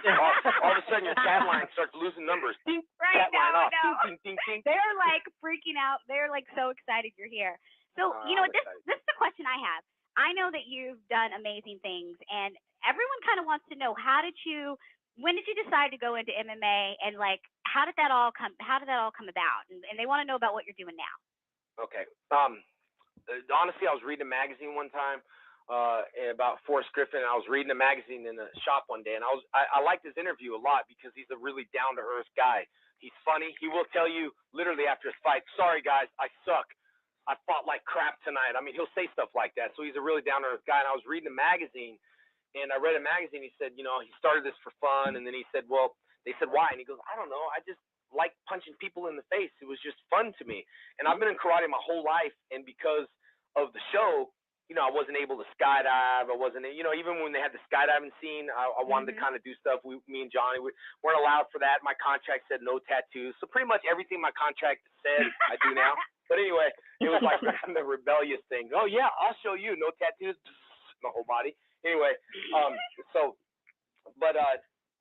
all of a sudden, your chat line starts losing numbers. Right, no. Ding, ding, ding. They're like freaking out. They're like so excited you're here. So, this is the question I have. I know that you've done amazing things, and everyone kind of wants to know when did you decide to go into MMA, and like how did that all come about? And they want to know about what you're doing now. Okay. Honestly, I was reading a magazine one time about Forrest Griffin. I was reading a magazine in a shop one day, and I liked his interview a lot because he's a really down-to-earth guy. He's funny. He will tell you literally after his fight, sorry, guys, I suck. I fought like crap tonight. I mean, he'll say stuff like that. So he's a really down-to-earth guy, and I was reading a magazine, and I read a magazine. He said, he started this for fun, and then he said, well, they said, why? And he goes, I don't know. I just like punching people in the face. It was just fun to me. And I've been in karate my whole life, and because of the show, I wasn't able to skydive. I wasn't, even when they had the skydiving scene, I wanted to kind of do stuff. Me and Johnny weren't allowed for that. My contract said no tattoos. So pretty much everything my contract said, I do now. But anyway, it was like the rebellious thing. Oh yeah, I'll show you. No tattoos, my whole body. Anyway,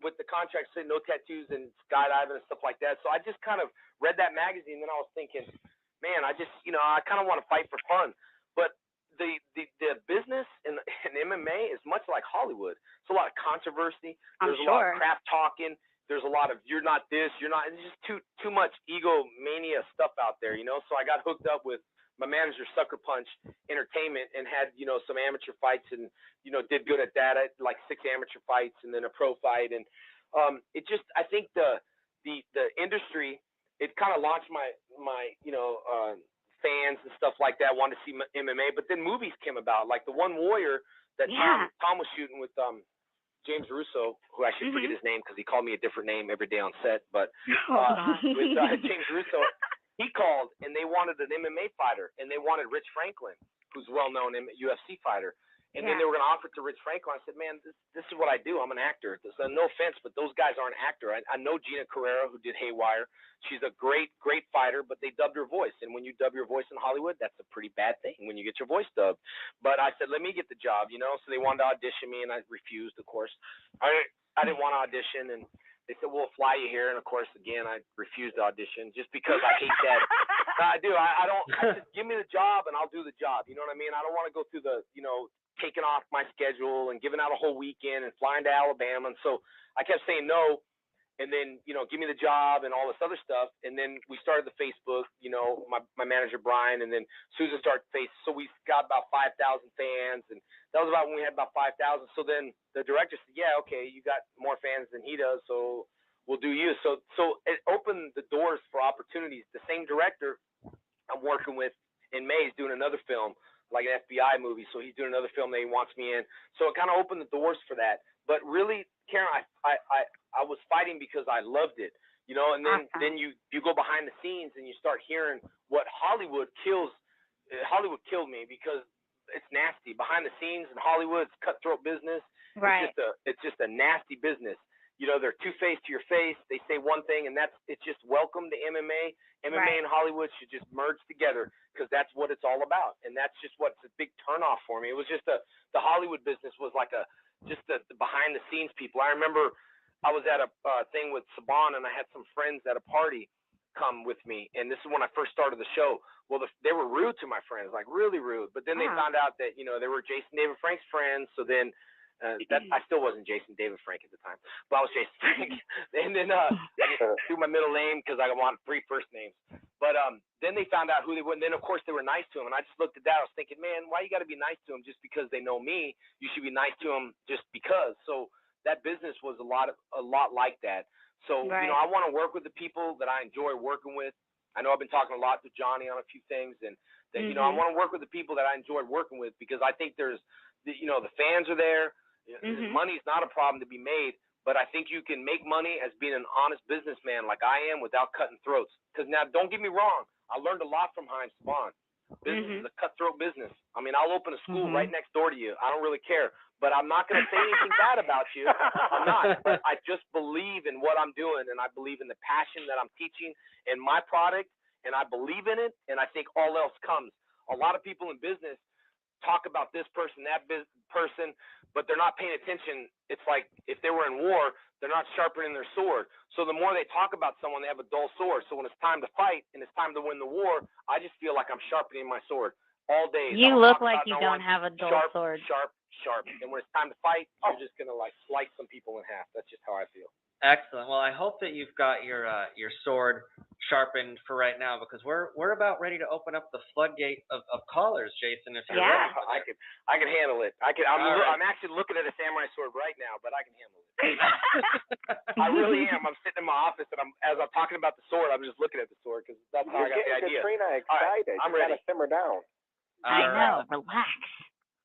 with the contract saying no tattoos and skydiving and stuff like that. So I just kind of read that magazine, and I was thinking, man, I just, I kind of want to fight for fun. But the business in MMA is much like Hollywood. It's a lot of controversy. There's a lot of crap talking. There's a lot of you're not this, you're not. It's just too much egomania stuff out there, So I got hooked up with my manager, Sucker Punch Entertainment, and had some amateur fights, and did good at that. I had like 6 amateur fights and then a pro fight, and it just I think the industry, it kind of launched my fans and stuff like that wanted to see MMA, but then movies came about, like the One Warrior that Tom was shooting with James Russo, who I should forget his name because he called me a different name every day on set, but with James Russo, he called and they wanted an MMA fighter, and they wanted Rich Franklin, who's a well-known UFC fighter. And then they were going to offer it to Rich Franklin. I said, man, this is what I do. I'm an actor. So no offense, but those guys aren't actors. I know Gina Carrera, who did Haywire. She's a great, great fighter, but they dubbed her voice. And when you dub your voice in Hollywood, that's a pretty bad thing when you get your voice dubbed. But I said, let me get the job, So they wanted to audition me, and I refused, of course. I didn't want to audition, and they said, we'll fly you here. And, of course, again, I refused to audition just because I hate that. I do. I said, give me the job, and I'll do the job. You know what I mean? I don't want to go through the, taking off my schedule and giving out a whole weekend and flying to Alabama. And so I kept saying no. and then, give me the job and all this other stuff. And then we started the Facebook, my manager, Brian, and then Susan started Facebook. So we got about 5,000 fans, and that was about when we had about 5,000. So then the director said, yeah, okay, you got more fans than he does, so we'll do you. So it opened the doors for opportunities. The same director I'm working with in May is doing another film, like an FBI movie. So he's doing another film that he wants me in. So it kind of opened the doors for that. But really, Karen, I was fighting because I loved it, and then you go behind the scenes and you start hearing what Hollywood kills. Hollywood killed me because it's nasty behind the scenes in Hollywood. It's cutthroat business. Right. It's just a nasty business. They're two-faced to your face. They say one thing, and it's just welcome to MMA. MMA and Hollywood should just merge together because that's what it's all about, and that's just what's a big turnoff for me. It was just the Hollywood business was like just the behind-the-scenes people. I remember I was at a thing with Saban, and I had some friends at a party come with me, and this is when I first started the show. Well, they were rude to my friends, like really rude, but then they found out that they were Jason David Frank's friends, so then I still wasn't Jason David Frank at the time, but I was Jason Frank. And then I just threw my middle name because I wanted 3 first names. But then they found out who they were, and then of course they were nice to him. And I just looked at that. I was thinking, man, why you got to be nice to them just because they know me? You should be nice to them just because. So that business was a lot like that. So I want to work with the people that I enjoy working with. I know I've been talking a lot to Johnny on a few things, and that I want to work with the people that I enjoyed working with because I think there's the fans are there. Money is not a problem to be made, but I think you can make money as being an honest businessman like I am without cutting throats. Because now, don't get me wrong, I learned a lot from Heinz Saban. Business is a cutthroat business. I mean, I'll open a school right next door to you. I don't really care, but I'm not going to say anything bad about you. I'm not. But I just believe in what I'm doing, and I believe in the passion that I'm teaching in my product, and I believe in it, and I think all else comes. A lot of people in business talk about this person, that person, but they're not paying attention. It's like if they were in war, they're not sharpening their sword. So the more they talk about someone, they have a dull sword. So when it's time to fight and it's time to win the war, I just feel like I'm sharpening my sword all day. You look like you don't have a dull sword. Sharp. And when it's time to fight, you're just going to like slice some people in half. That's just how I feel. Excellent. Well, I hope that you've got your sword sharpened for right now because we're about ready to open up the floodgate of callers, Jason. If you're ready. I can handle it. I'm actually looking at a samurai sword right now, but I can handle it. I really am. I'm sitting in my office and as I'm talking about the sword, I'm just looking at the sword because that's how I got the idea. Katrina excited. I'm ready. You gotta simmer down. I know. Relax.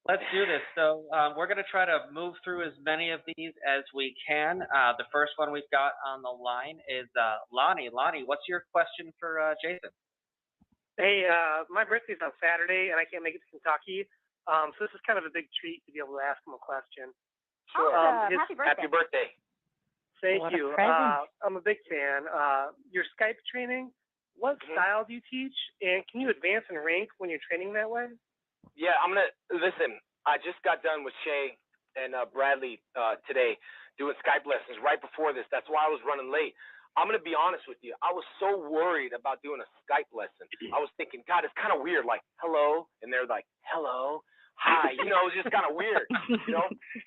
Let's do this. So we're going to try to move through as many of these as we can. The first one we've got on the line is Lonnie. Lonnie, what's your question for Jason? Hey, my birthday's on Saturday, and I can't make it to Kentucky. So this is kind of a big treat to be able to ask him a question. Sure. Happy birthday. Happy birthday. Thank What you. a present. I'm a big fan. Your Skype training, what style do you teach, and can you advance in rank when you're training that way? Yeah, listen, I just got done with Shay and Bradley today doing Skype lessons right before this. That's why I was running late. I'm going to be honest with you. I was so worried about doing a Skype lesson. I was thinking, God, it's kind of weird, like, hello, and they're like, hello, hi. It was just kind of weird,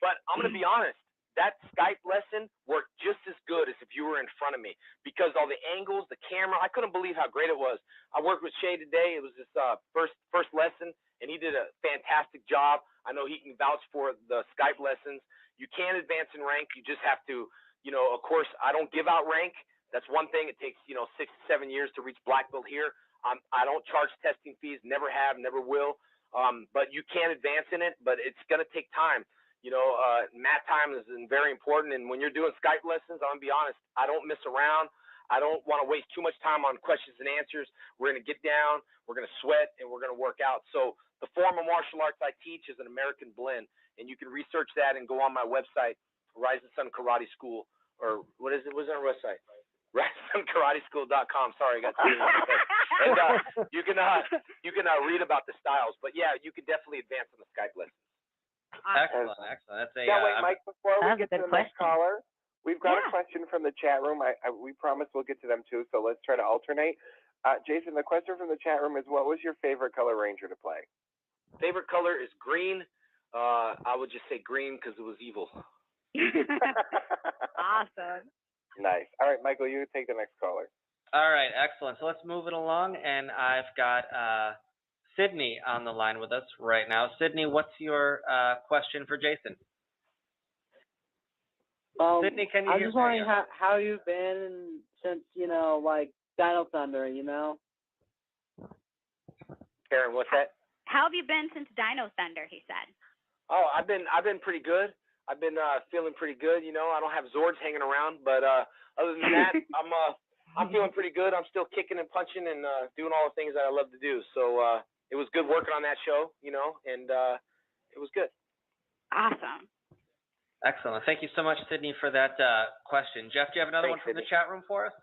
But I'm going to be honest. That Skype lesson worked just as good as if you were in front of me because all the angles, the camera, I couldn't believe how great it was. I worked with Shay today. It was his first lesson, and he did a fantastic job. I know he can vouch for the Skype lessons. You can advance in rank. You just have to, of course, I don't give out rank. That's one thing. It takes, 6 to 7 years to reach black belt here. I don't charge testing fees, never have, never will. But you can advance in it, but it's going to take time. Mat time is very important. And when you're doing Skype lessons, I'm going to be honest, I don't miss around. I don't want to waste too much time on questions and answers. We're going to get down, we're going to sweat, and we're going to work out. So the form of martial arts I teach is an American blend. And you can research that and go on my website, Rise and Sun Karate School, or what is it? What's our website? RiseandSunKarateSchool.com. Sorry, I got to And you can read about the styles. But yeah, you can definitely advance on the Skype lessons. Excellent. That's a. Wait, Mike, before we get to the next question. caller, we've got a question from the chat room. We promise we'll get to them too, so let's try to alternate. Jason, the question from the chat room is, what was your favorite color ranger to play? Favorite color is green. I would just say green because it was evil. Awesome. Nice. All right, Michael, you take the next caller. All right, excellent. So let's move it along, and I've got Sydney on the line with us right now. Sydney, what's your question for Jason? Sydney, can you hear me? I'm just wondering how you've been since, like Dino Thunder, Karan, what's that? How have you been since Dino Thunder, he said. Oh, I've been pretty good. I've been feeling pretty good, I don't have Zords hanging around, but other than that, I'm feeling pretty good. I'm still kicking and punching and doing all the things that I love to do. So it was good working on that show, and it was good. Awesome. Excellent. Thank you so much, Sydney, for that question. Jeff, do you have another one from the chat room for us?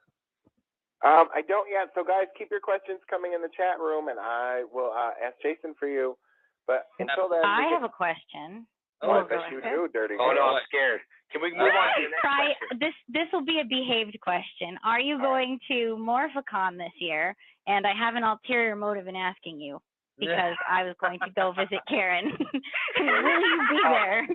I don't yet. So, guys, keep your questions coming in the chat room, and I will ask Jason for you. But until then, I have a question. Oh, I bet you do, dirty. Oh, no, I'm scared. Can we move on to the next question? This will be a behaved question. Are you going to Morphicon this year? And I have an ulterior motive in asking you because I was going to go visit Karan. Will you be there?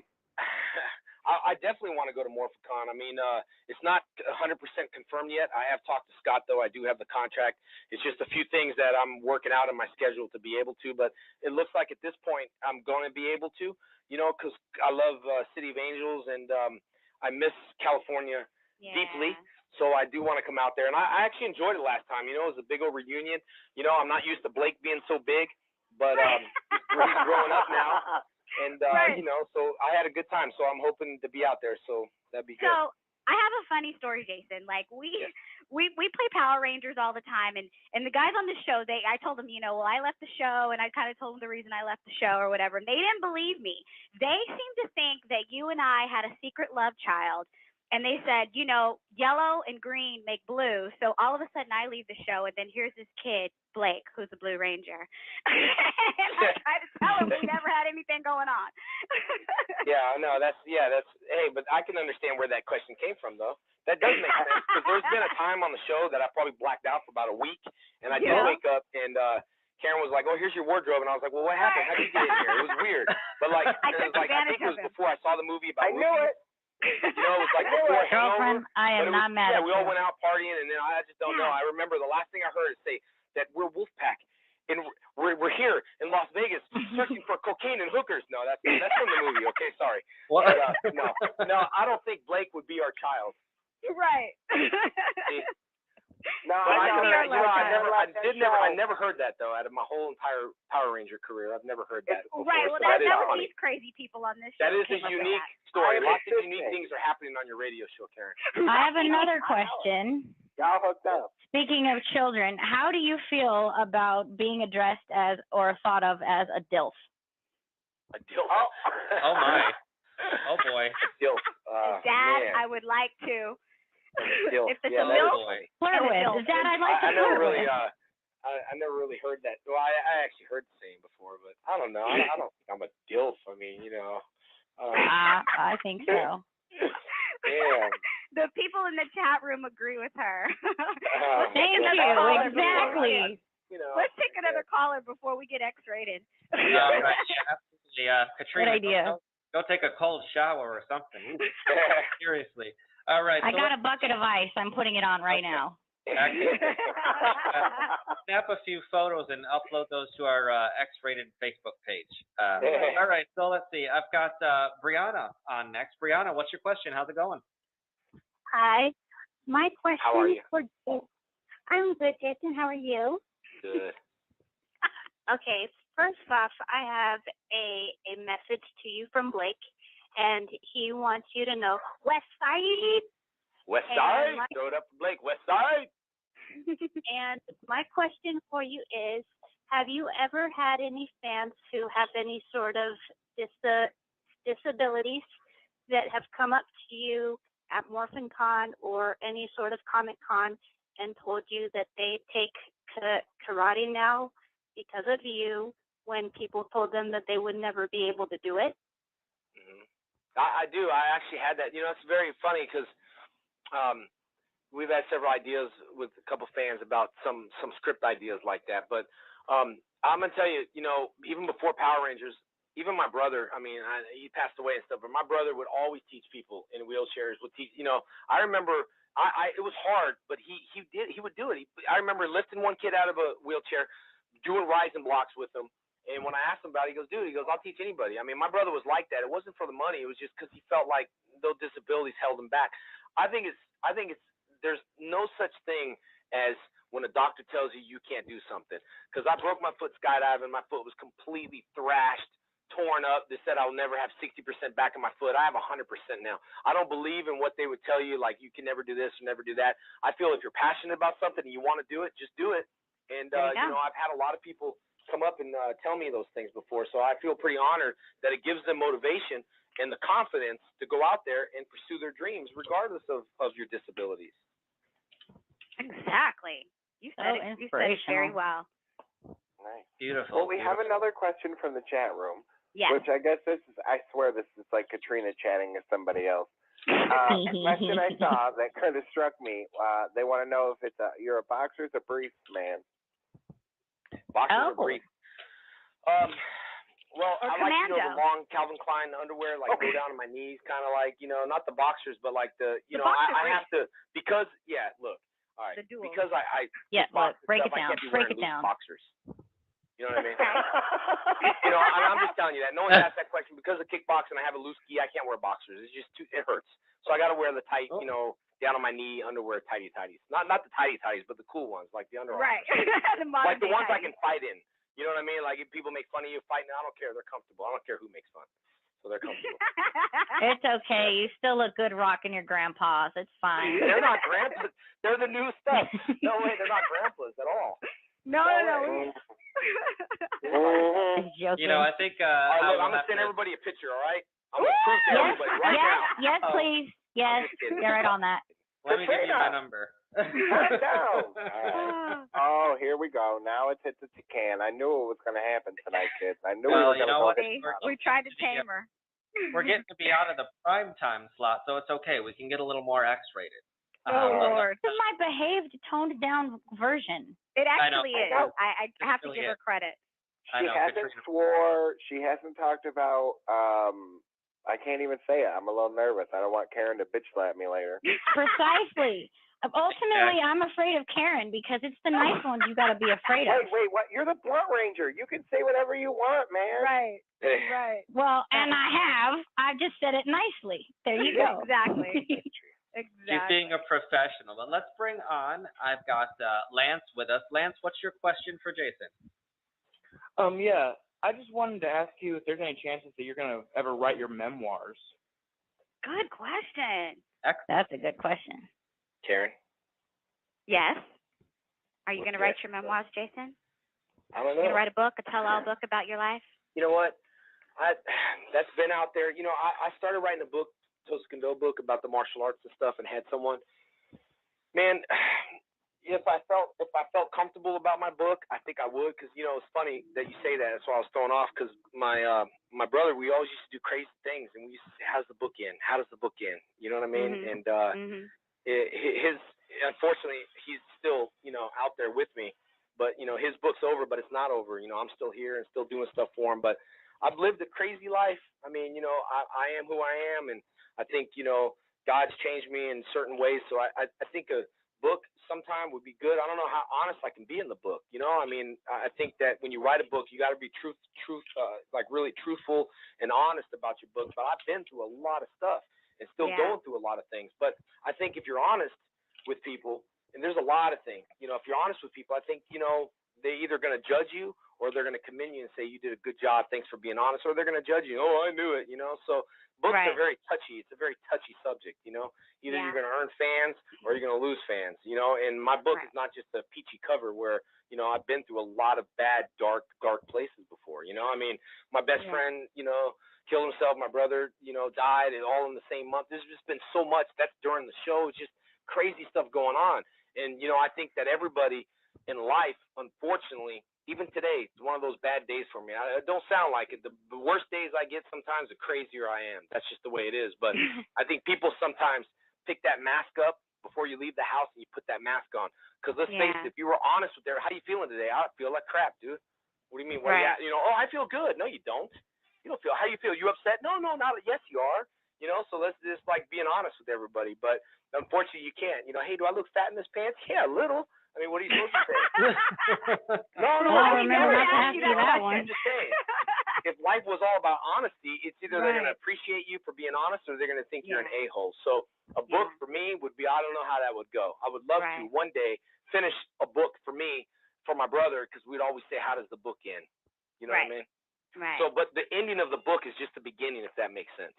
I definitely want to go to Morphicon. I mean, it's not 100% confirmed yet. I have talked to Scott, though. I do have the contract. It's just a few things that I'm working out in my schedule to be able to. But it looks like at this point I'm going to be able to, because I love City of Angels and I miss California deeply. So I do want to come out there. And I actually enjoyed it last time. It was a big old reunion. I'm not used to Blake being so big, but he's growing up now. And, so I had a good time. So I'm hoping to be out there. So that'd be good. So I have a funny story, Jason. Like we play Power Rangers all the time. And the guys on the show, I told them, I left the show and I kind of told them the reason I left the show or whatever. And they didn't believe me. They seemed to think that you and I had a secret love child. And they said, yellow and green make blue. So all of a sudden I leave the show and then here's this kid, Blake, who's the Blue Ranger. And I try to tell him we never had anything going on. Hey, but I can understand where that question came from, though. That does make sense, because there's been a time on the show that I probably blacked out for about a week, and I did wake up, and Karan was like, oh, here's your wardrobe, and I was like, well, what happened? How did you get in here? It was weird. But, I think it was before I saw the movie about knew it. It was like before Girlfriend, I am not mad at you. We all went out partying, and then I just don't know. I remember the last thing I heard is say that we're Wolfpack, and we're here in Las Vegas searching for cocaine and hookers. No, that's from the movie. Okay, sorry. What? But, no, I don't think Blake would be our child. Right. No, I never heard that though. Out of my whole entire Power Ranger career, I've never heard that before. Right. Well, that was these crazy people on this show. That is a unique story. Lots of unique things are happening on your radio show, Karan. I have another question. Y'all hooked up. Speaking of children, how do you feel about being addressed as or thought of as a DILF? A DILF. Oh my. Oh boy. A DILF. Dad, man. I would like to. If it's a milk, flirt with. Dad, I'd like to flirt with. I never really heard that. Well, I actually heard the saying before, but I don't know. I don't think I'm a DILF. I mean, I think so. Yeah. The people in the chat room agree with her. Thank you. Exactly. Let's take another caller before we get X-rated. Yeah, right. Yeah, absolutely. Katrina, good idea. Go take a cold shower or something. Seriously. All right. I got a bucket of ice. I'm putting it on right now. Snap a few photos and upload those to our X-rated Facebook page. All right. So let's see. I've got Brianna on next. Brianna, what's your question? How's it going? Hi. My question How are you? is for Jason. I'm good, Jason. How are you? Good. Okay. First off, I have a message to you from Blake. And he wants you to know West Side. West Side. Throw it up for Blake. West Side. And my question for you is, have you ever had any fans who have any sort of disabilities that have come up to you at MorphinCon or any sort of Comic Con and told you that they take karate now because of you when people told them that they would never be able to do it? I do. I actually had that. It's very funny because we've had several ideas with a couple fans about some script ideas like that. But I'm going to tell you, even before Power Rangers, even my brother, he passed away and stuff, but my brother would always teach people in wheelchairs, I remember it was hard, but he would do it. I remember lifting one kid out of a wheelchair, doing rising blocks with him. And when I asked him about it, he goes, dude, I'll teach anybody. I mean, my brother was like that. It wasn't for the money. It was just because he felt like those disabilities held him back. I think there's no such thing as when a doctor tells you you can't do something. Because I broke my foot skydiving. My foot was completely thrashed, torn up. They said I'll never have 60% back in my foot. I have 100% now. I don't believe in what they would tell you, like you can never do this or never do that. I feel if you're passionate about something and you want to do it, just do it. And, I've had a lot of people come up and tell me those things before. So I feel pretty honored that it gives them motivation and the confidence to go out there and pursue their dreams regardless of your disabilities. Exactly. You said it very well. Nice. Beautiful. Well, we have another question from the chat room. Yeah. Which I guess I swear this is like Katrina chatting with somebody else. A question I saw that kind of struck me. They want to know if you're a boxer or a briefs man. Boxers or briefs? Well, or I commando. like the long Calvin Klein underwear, like go down to my knees, kind of like not the boxers, but like I have to because look, all right, because I look, break stuff, it down, I can't be break wearing it down. boxers. You know what I mean? I'm just telling you that. No one asked that question because of kickboxing. I have a loose gi. I can't wear boxers. It's just it hurts. So I got to wear the tight, down on my knee underwear tighties. Not the tighties, but the cool ones, like the Under Armour. Right. Like the ones I can fight in. You know what I mean? Like if people make fun of you fighting, I don't care. They're comfortable. I don't care who makes fun. So they're comfortable. It's okay. You still look good rocking your grandpas. It's fine. They're not grandpas. They're the new stuff. No way. They're not grandpas at all. No. I think. I'm gonna send everybody a picture. All right. I'm gonna prove to everybody right now. Yes, please. Yes, get right on that. Let me give you my number. Calm down. Right. Oh, here we go. Now it's hit the can. I knew it was going to happen tonight, kids. I knew we were going to We tried to tame her. We're getting to be out of the prime time slot, so it's okay. We can get a little more X-rated. Lord. This is my behaved, toned down version. It actually is. I have to really give her credit. She hasn't swore. She hasn't talked about. I can't even say it. I'm a little nervous. I don't want Karen to bitch slap me later. Precisely. Ultimately, I'm afraid of Karen because it's the nice ones you got to be afraid of. Wait, what? You're the blunt ranger. You can say whatever you want, man. Right. Right. Well, and I've just said it nicely. There you go. Exactly. She's being a professional. But let's bring on, I've got Lance with us. Lance, what's your question for Jason? Yeah. I just wanted to ask you if there's any chances that you're going to ever write your memoirs. Good question. That's a good question. Karen? Yes. Are you going to write your memoirs, Jason? I don't know. Are you going to write a book, a tell-all book about your life? You know what? That's been out there. I started writing a book, Toscando book, about the martial arts and stuff, and had someone. Man, if I felt comfortable about my book, I think I would. Because it's funny that you say that. That's why I was thrown off. Because my brother, we always used to do crazy things, and we used to say, "How's the book end? How does the book end?" You know what I mean? Mm-hmm. And unfortunately, he's still out there with me. But his book's over, but it's not over. I'm still here and still doing stuff for him. But I've lived a crazy life. I mean, I am who I am, and I think God's changed me in certain ways. So I think a book sometime would be good. I don't know how honest I can be in the book. I mean, I think that when you write a book, you got to be like really truthful and honest about your book. But I've been through a lot of stuff and still going through a lot of things. But I think if you're honest with people, and there's a lot of things, if you're honest with people, I think, they're either going to judge you or they're going to commend you and say, you did a good job, thanks for being honest, or they're going to judge you. Oh, I knew it, So books are very touchy. It's a very touchy subject, Either you're going to earn fans or you're going to lose fans, And my book is not just a peachy cover where, I've been through a lot of bad, dark places before, I mean, my best friend, killed himself. My brother, died, and all in the same month. There's just been so much. That's during the show. It's just crazy stuff going on. And, I think that everybody in life, unfortunately, even today, it's one of those bad days for me. I don't sound like it. The worst days I get sometimes, the crazier I am. That's just the way it is. But I think people sometimes pick that mask up before you leave the house and you put that mask on. Because let's face it, if you were honest with how you feeling today? I feel like crap, dude. What do you mean? I feel good. No, you don't. You don't feel. How you feel? You upset? No, not. Yes, you are. You know, so let's just like being honest with everybody. But unfortunately, you can't. You know, hey, do I look fat in this pants? Yeah, a little. I mean, what are you supposed to say? No. I remember not to ask you that one. I'm just saying. If life was all about honesty, it's either they're going to appreciate you for being honest or they're going to think you're an a-hole. So a book for me would be, I don't know how that would go. I would love to one day finish a book for me, for my brother, because we'd always say, how does the book end? You know what I mean? Right. So, but the ending of the book is just the beginning, if that makes sense.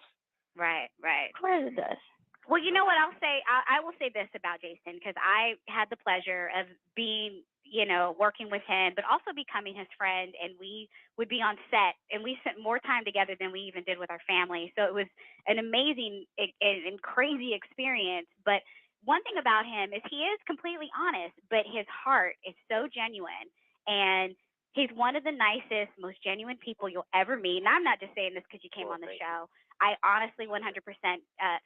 Right. Of course it does. Well, you know what I'll say? I will say this about Jason, because I had the pleasure of being, you know, working with him, but also becoming his friend. And we would be on set, and we spent more time together than we even did with our family. So it was an amazing and crazy experience. But one thing about him is he is completely honest, but his heart is so genuine. And he's one of the nicest, most genuine people you'll ever meet. And I'm not just saying this because you came on the show. I honestly 100%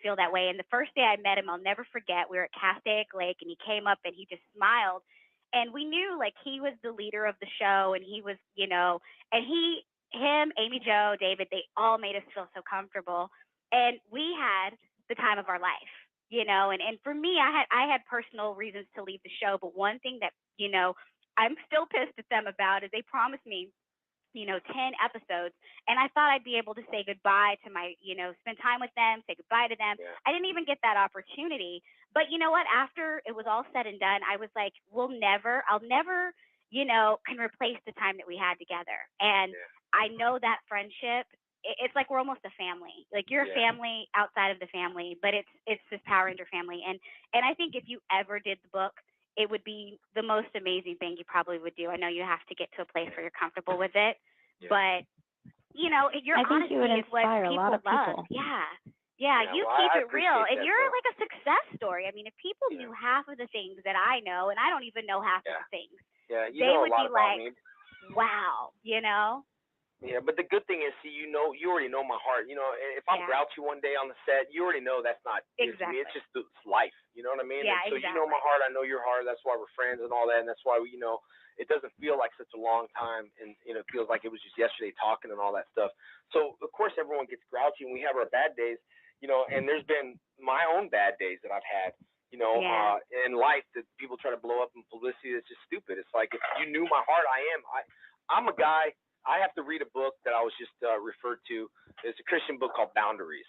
feel that way. And the first day I met him, I'll never forget, we were at Castaic Lake, and he came up and he just smiled. And we knew, like, he was the leader of the show, and he was, you know, and him, Amy Jo, David, they all made us feel so comfortable. And we had the time of our life, you know. And for me, I had personal reasons to leave the show. But one thing that, you know, I'm still pissed at them about is they promised me, you know, 10 episodes. And I thought I'd be able to say goodbye to my, you know, spend time with them, say goodbye to them. Yeah. I didn't even get that opportunity. But you know what? After it was all said and done, I was like, I'll never, you know, can replace the time that we had together. And I know that friendship, it's like we're almost a family. Like, you're a family outside of the family, but it's this Power Ranger family. And I think if you ever did the book, it would be the most amazing thing you probably would do. I know you have to get to a place where you're comfortable with it, but you know, your honesty is what people a lot of love. people. Yeah, you keep it real, and you're like a success story. I mean, if people knew half of the things that I know, and I don't even know half of the things, they would be like, wow, you know? Yeah, but the good thing is, see, you already know my heart. You know, if I'm grouchy one day on the set, you already know that's not me. It's just it's life. You know what I mean? Yeah, and so you know my heart, I know your heart. That's why we're friends and all that, and that's why we, you know, it doesn't feel like such a long time, and you know, it feels like it was just yesterday talking and all that stuff. So of course everyone gets grouchy, and we have our bad days, you know. And there's been my own bad days that I've had, you know, in life, that people try to blow up in publicity. It's just stupid. It's like, if you knew my heart, I'm a guy. I have to read a book that I was just referred to. It's a Christian book called Boundaries.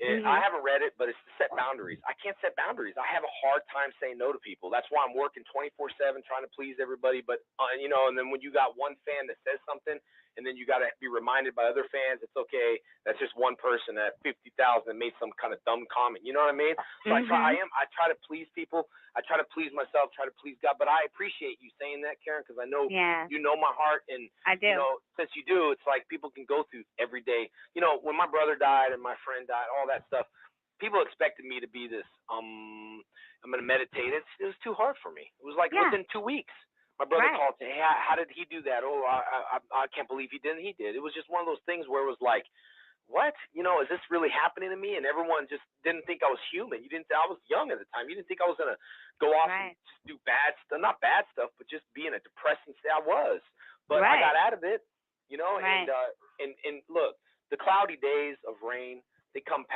I haven't read it, but it's to set boundaries. I can't set boundaries. I have a hard time saying no to people. That's why I'm working 24/7 trying to please everybody. But, you know, and then when you got one fan that says something, and then you got to be reminded by other fans, it's okay. That's just one person at 50,000 that made some kind of dumb comment. You know what I mean? So I try to please people. I try to please myself, try to please God. But I appreciate you saying that, Karen, because I know you know my heart. And, I do. You know, since you do, it's like people can go through every day. You know, when my brother died and my friend died, all that stuff, people expected me to be this, I'm going to meditate. It was too hard for me. It was like within 2 weeks. My brother called and said, hey, how did he do that? Oh, I can't believe he didn't. He did. It was just one of those things where it was like, what? You know, is this really happening to me? And everyone just didn't think I was human. I was young at the time. You didn't think I was going to go off and just do bad stuff. Not bad stuff, but just be in a depressing state. I was. But I got out of it, you know. And look, the cloudy days of rain, they come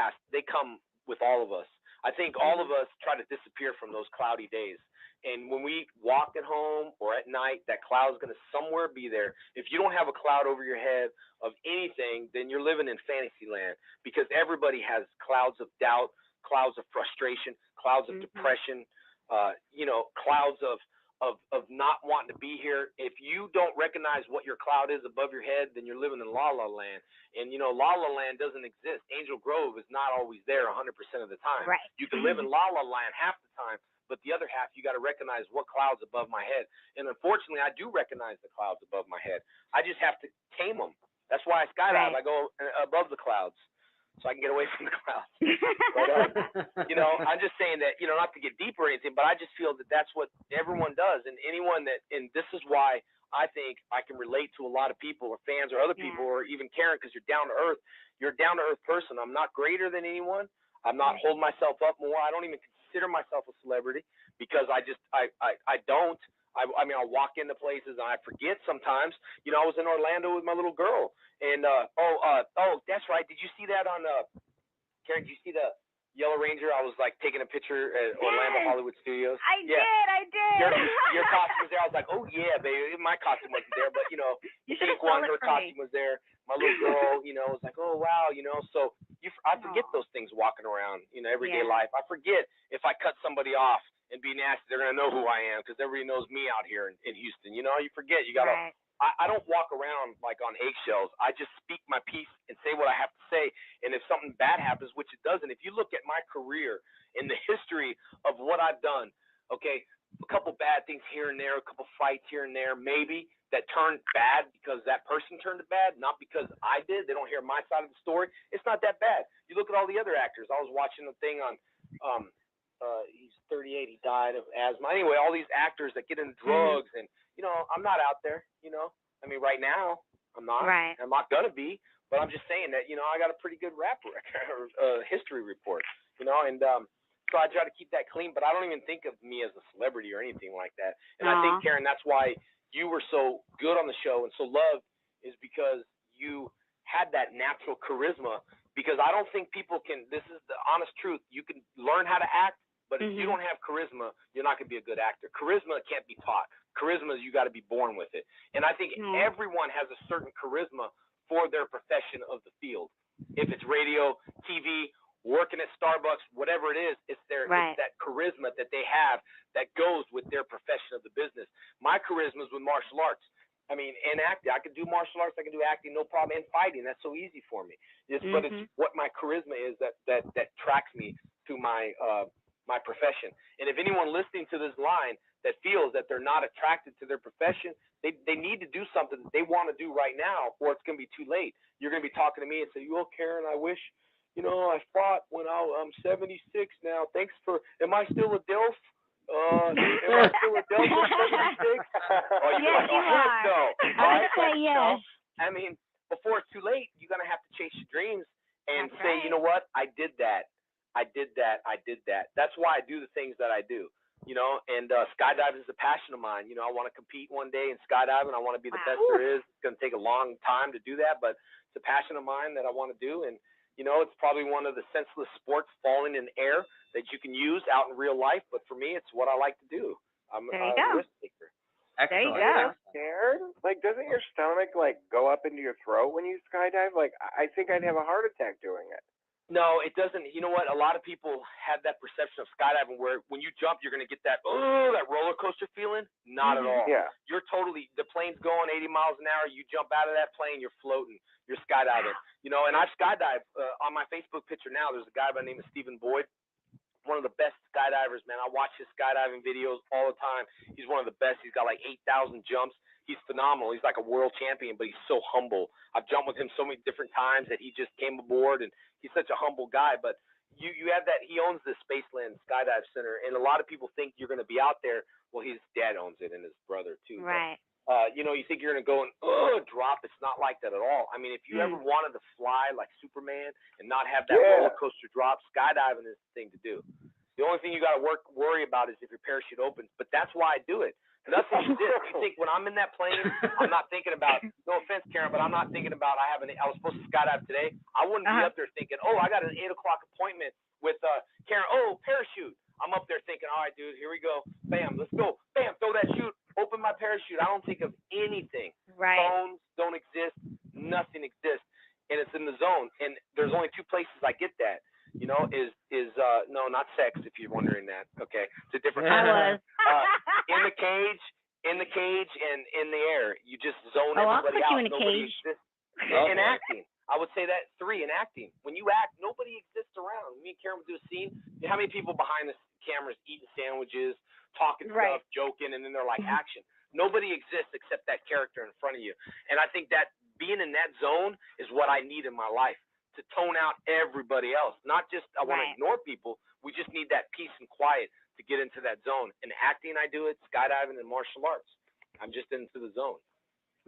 with all of us. I think all of us try to disappear from those cloudy days. And when we walk at home or at night, that cloud's going to somewhere be there. If you don't have a cloud over your head of anything, then you're living in fantasy land, because everybody has clouds of doubt, clouds of frustration, clouds of depression, you know, clouds of not wanting to be here. If you don't recognize what your cloud is above your head, then you're living in La La Land. And, you know, La La Land doesn't exist. Angel Grove is not always there 100% of the time. Right. You can live in La La Land half the time, but the other half, you got to recognize what cloud's above my head. And unfortunately, I do recognize the clouds above my head. I just have to tame them. That's why I skydive. I go above the clouds so I can get away from the clouds. But, you know, I'm just saying that, you know, not to get deep or anything, but I just feel that that's what everyone does. And anyone and this is why I think I can relate to a lot of people or fans or other people or even Karen, because you're down to earth. You're a down to earth person. I'm not greater than anyone. I'm not holding myself up more. I don't even consider myself a celebrity, because I don't. I mean, I'll walk into places and I forget sometimes. You know, I was in Orlando with my little girl, and that's right. Did you see that on Karen, did you see the Yellow Ranger? I was like taking a picture at Orlando Hollywood Studios. I did. Your costume was there. I was like, oh yeah, baby. My costume wasn't there, but you should've pink one, stole it her from costume was there. My little girl, was like, oh wow, So I forget those things walking around, everyday life. I forget if I cut somebody off and be nasty, they're gonna know who I am because everybody knows me out here in Houston. You forget. You gotta. Right. I don't walk around like on eggshells. I just speak my piece and say what I have to say. And if something bad happens, which it doesn't, if you look at my career in the history of what I've done, okay, a couple bad things here and there, a couple fights here and there, maybe that turned bad because that person turned it bad, not because I did. They don't hear my side of the story. It's not that bad. You look at all the other actors. I was watching a thing on, he's 38. He died of asthma. Anyway, all these actors that get into drugs and, I'm not out there, I mean, right now, I'm not. Right. I'm not going to be, but I'm just saying that, I got a pretty good rap record, history report, and so I try to keep that clean, but I don't even think of me as a celebrity or anything like that. And I think, Karen, that's why you were so good on the show and so loved is because you had that natural charisma, because I don't think people can, this is the honest truth, you can learn how to act, but if you don't have charisma, you're not going to be a good actor. Charisma can't be taught. Charisma is you got to be born with it. And I think everyone has a certain charisma for their profession of the field. If it's radio, TV, working at Starbucks, whatever it is, it's it's that charisma that they have that goes with their profession of the business. My charisma is with martial arts. I mean, and acting. I can do martial arts. I can do acting, no problem. And fighting, that's so easy for me. But it's what my charisma is that tracks me to my my profession. And if anyone listening to this line that feels that they're not attracted to their profession, they need to do something that they want to do right now, or it's going to be too late. You're going to be talking to me and say, "Well, Karen, I wish, I fought when I'm 76 now. Thanks for. Am I still a DILF? Am I still a DILF at 76? Yes, you are. No. I would say yes. I mean, before it's too late, you're going to have to chase your dreams and That's say, right. you know what? I did that. That's why I do the things that I do. And skydiving is a passion of mine. I want to compete one day in skydiving. I want to be the best there is. It's going to take a long time to do that, but it's a passion of mine that I want to do. And, it's probably one of the senseless sports, falling in air, that you can use out in real life. But for me, it's what I like to do. I'm a risk taker. There you Excellent. go. Scared? Like, doesn't your stomach go up into your throat when you skydive? Like, I think I'd have a heart attack doing it. No, it doesn't. You know what? A lot of people have that perception of skydiving where when you jump, you're going to get that roller coaster feeling. Not at all. Yeah. You're the plane's going 80 miles an hour. You jump out of that plane, you're floating. You're skydiving. And I've skydived on my Facebook picture now. There's a guy by the name of Stephen Boyd, one of the best skydivers, man. I watch his skydiving videos all the time. He's one of the best. He's got like 8,000 jumps. He's phenomenal. He's like a world champion, but he's so humble. I've jumped with him so many different times that he just came aboard, and he's such a humble guy. But you have that. He owns the Spaceland Skydive Center, and a lot of people think you're going to be out there. Well, his dad owns it and his brother too. Right. But, you think you're going to go and drop. It's not like that at all. I mean, if you ever wanted to fly like Superman and not have that roller coaster drop, skydiving is the thing to do. The only thing you got to worry about is if your parachute opens. But that's why I do it. Nothing exists. You think when I'm in that plane, I'm not thinking about, no offense, Karen, but I'm not thinking about I was supposed to skydive today. I wouldn't be up there thinking, I got an 8 o'clock appointment with Karen. Parachute. I'm up there thinking, all right, dude, here we go. Bam, let's go. Bam, throw that chute. Open my parachute. I don't think of anything. Right. Phones don't exist. Nothing exists. And it's in the zone. And there's only 2 places I get that. No, not sex, if you're wondering that. Okay. It's a different I was. in the cage, and in the air. You just zone everybody I'll put out. you in a Nobody cage. exists. In acting, I would say that 3 in acting. When you act, nobody exists around. Me and Karen would do a scene. You know how many people behind the cameras eating sandwiches, talking stuff, joking, and then they're like action. Nobody exists except that character in front of you. And I think that being in that zone is what I need in my life, to tone out everybody else. Not just I want to ignore people. We just need that peace and quiet to get into that zone. In acting, I do it. Skydiving and martial arts, I'm just into the zone.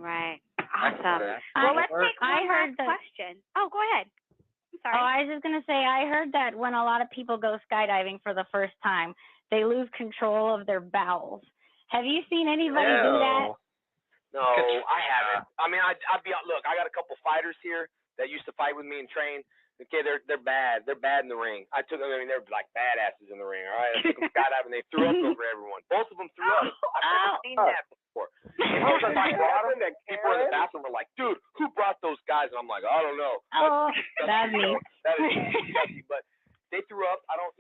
Right. Awesome. Well, let's take one last question. Oh, go ahead. I'm sorry. I was just going to say, I heard that when a lot of people go skydiving for the first time, they lose control of their bowels. Have you seen anybody do that? No, I haven't. I mean, I'd be out. Look, I got a couple fighters here that used to fight with me and train. Okay, they're bad. They're bad in the ring. I mean, they're like badasses in the ring. All right, I took them skydiving. They threw up over everyone. Both of them threw up. I've never seen that before. People in the bathroom were like, "Dude, who brought those guys?" And I'm like, "I don't know." Oh, that's me. That is disgusting. But they threw up. I don't,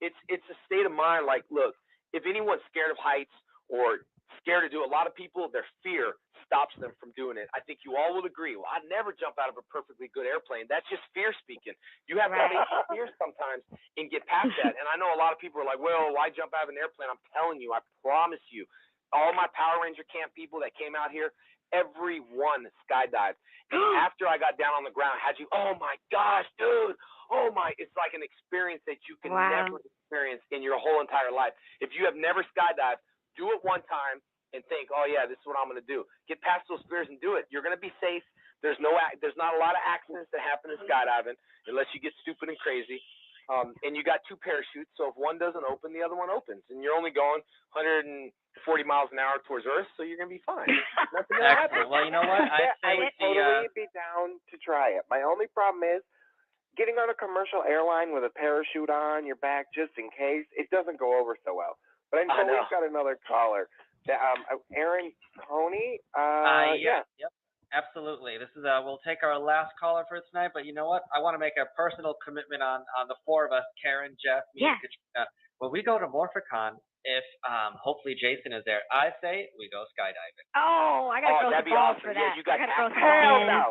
it's a state of mind. Like, look, if anyone's scared of heights or scared to do it, a lot of people, their fear stops them from doing it. I think you all will agree. Well, I'd never jump out of a perfectly good airplane. That's just fear speaking. You have to have fear sometimes and get past that. And I know a lot of people are like, well, why jump out of an airplane? I'm telling you, I promise you, all my Power Ranger camp people that came out here, everyone skydived. And after I got down on the ground, oh my gosh, dude, it's like an experience that you can never experience in your whole entire life. If you have never skydived, do it one time and think, oh yeah, this is what I'm going to do. Get past those fears and do it. You're going to be safe. There's not a lot of accidents that happen in skydiving unless you get stupid and crazy. And you got 2 parachutes, so if one doesn't open, the other one opens. And you're only going 140 miles an hour towards Earth, so you're going to be fine. Excellent. Well, you know what? I would totally be down to try it. My only problem is getting on a commercial airline with a parachute on your back just in case. It doesn't go over so well. But I know we've got another caller. Aaron Coney. Yep. Absolutely. This is we'll take our last caller for tonight, but you know what? I want to make a personal commitment on the 4 of us, Karan, Jeff, me, and Katrina. When we go to Morphicon, if hopefully Jason is there, I say we go skydiving. Oh, I gotta throw some balls for that. Yeah, you got I gotta throw some Hell balls. no.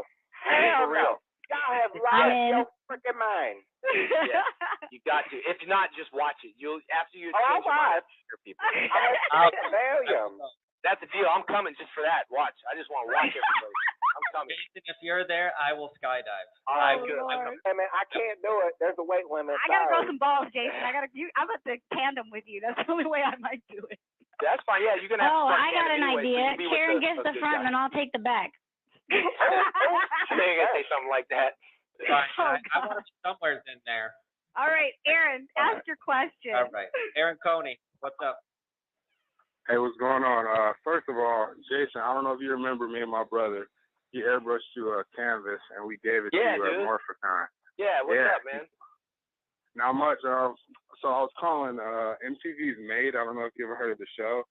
Hell no. Y'all have lost your freaking mind. Yeah, you got to. If not, just watch it. After you. I'll watch. People. That's the deal. I'm coming just for that. Watch. I just want to watch everybody. I'm coming. Jason, if you're there, I will skydive. All right, good. Hey man, I can't do it. There's a weight limit. I gotta throw some balls, Jason. I'm at the tandem with you. That's the only way I might do it. That's fine. Yeah, you're gonna have to. I got an anyway, idea. So Karan gets the front, and I'll take the back. You're gonna say something like that. Fine. I want to be somewhere in there. All right, Aaron, ask your question. All right, Aaron Coney, what's up? Hey, what's going on? First of all, Jason, I don't know if you remember me and my brother. He airbrushed you a canvas, and we gave it to you at Morphicon. Yeah, what's up, man? Not much. So I was calling MTV's Made. I don't know if you ever heard of the show.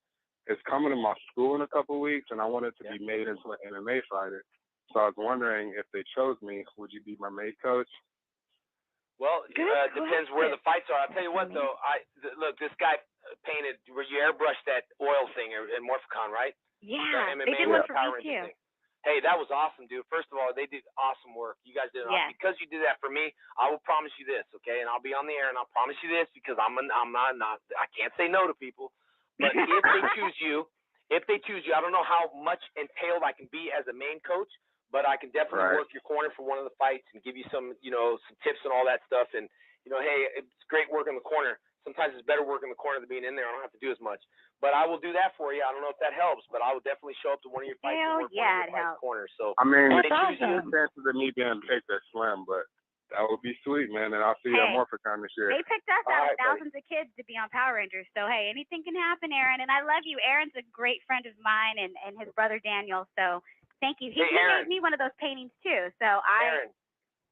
It's coming to my school in a couple of weeks, and I want it to be made into an MMA fighter. So I was wondering if they chose me, would you be my maid coach? Well, depends where the fights are. I'll tell you what, though. Look, this guy painted where you airbrushed that oil thing in Morphicon, right? Yeah, MMA they did one for me too. Thing. Hey, that was awesome, dude. First of all, they did awesome work. You guys did awesome. Because you did that for me, I will promise you this, okay? And I'll be on the air, and I'll promise you this because I can't say no to people. But if they choose you, I don't know how much entailed I can be as a main coach, but I can definitely work your corner for one of the fights and give you some, some tips and all that stuff. And, hey, it's great work in the corner. Sometimes it's better working the corner than being in there. I don't have to do as much. But I will do that for you. I don't know if that helps, but I will definitely show up to one of your fights and work one of your fights corner. So, I mean, that's awesome. Chances of me being picked are slim, but that would be sweet, man. And I'll see you at Morphicon this year. They picked us out of thousands of kids to be on Power Rangers. So, hey, anything can happen, Aaron. And I love you. Aaron's a great friend of mine and his brother Daniel. So, thank you. He made me one of those paintings, too. So, Aaron,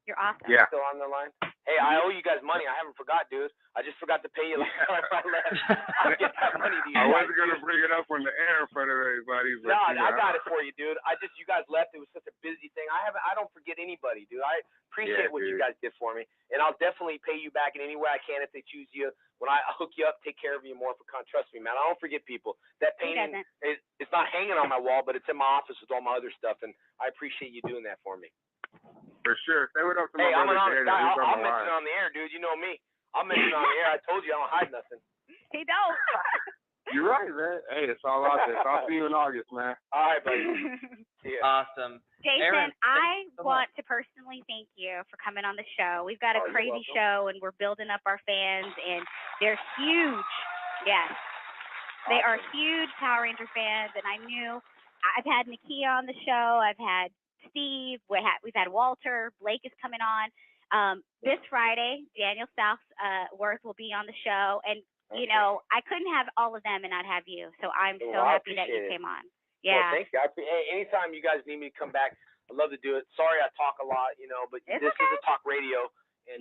you're awesome. Yeah. Still on the line? Hey, I owe you guys money. I haven't forgot, dude. I just forgot to pay you last time I left. I'll get that money to you. I wasn't going to bring it up on the air in front of everybody. But, I got it for you, dude. You guys left. It was such a busy thing. I don't forget anybody, dude. I appreciate what you guys did for me. And I'll definitely pay you back in any way I can if they choose you. When I hook you up, take care of you more for trust me, man. I don't forget people. That painting, it's not hanging on my wall, but it's in my office with all my other stuff. And I appreciate you doing that for me. For sure. Say what up to my brother. I'm an honest guy. I'll mention it it on the air, dude. You know me. I'll mention it on the air. I told you I don't hide nothing. He don't. You're right, man. Hey, it's all out there. So I'll see you in August, man. All right, buddy. Awesome. Jason, Aaron, I want to personally thank you for coming on the show. We've got a crazy show, and we're building up our fans, and they're huge. Yes. They are huge Power Ranger fans, and I've had Nakia on the show. I've had Steve, we've had Walter, Blake is coming on. This Friday, Daniel Southworth will be on the show, and I couldn't have all of them and not have you. So I'm so happy that you came on. Yeah. Well, thank you. Anytime you guys need me to come back, I love to do it. Sorry I talk a lot, but this is a talk radio. And,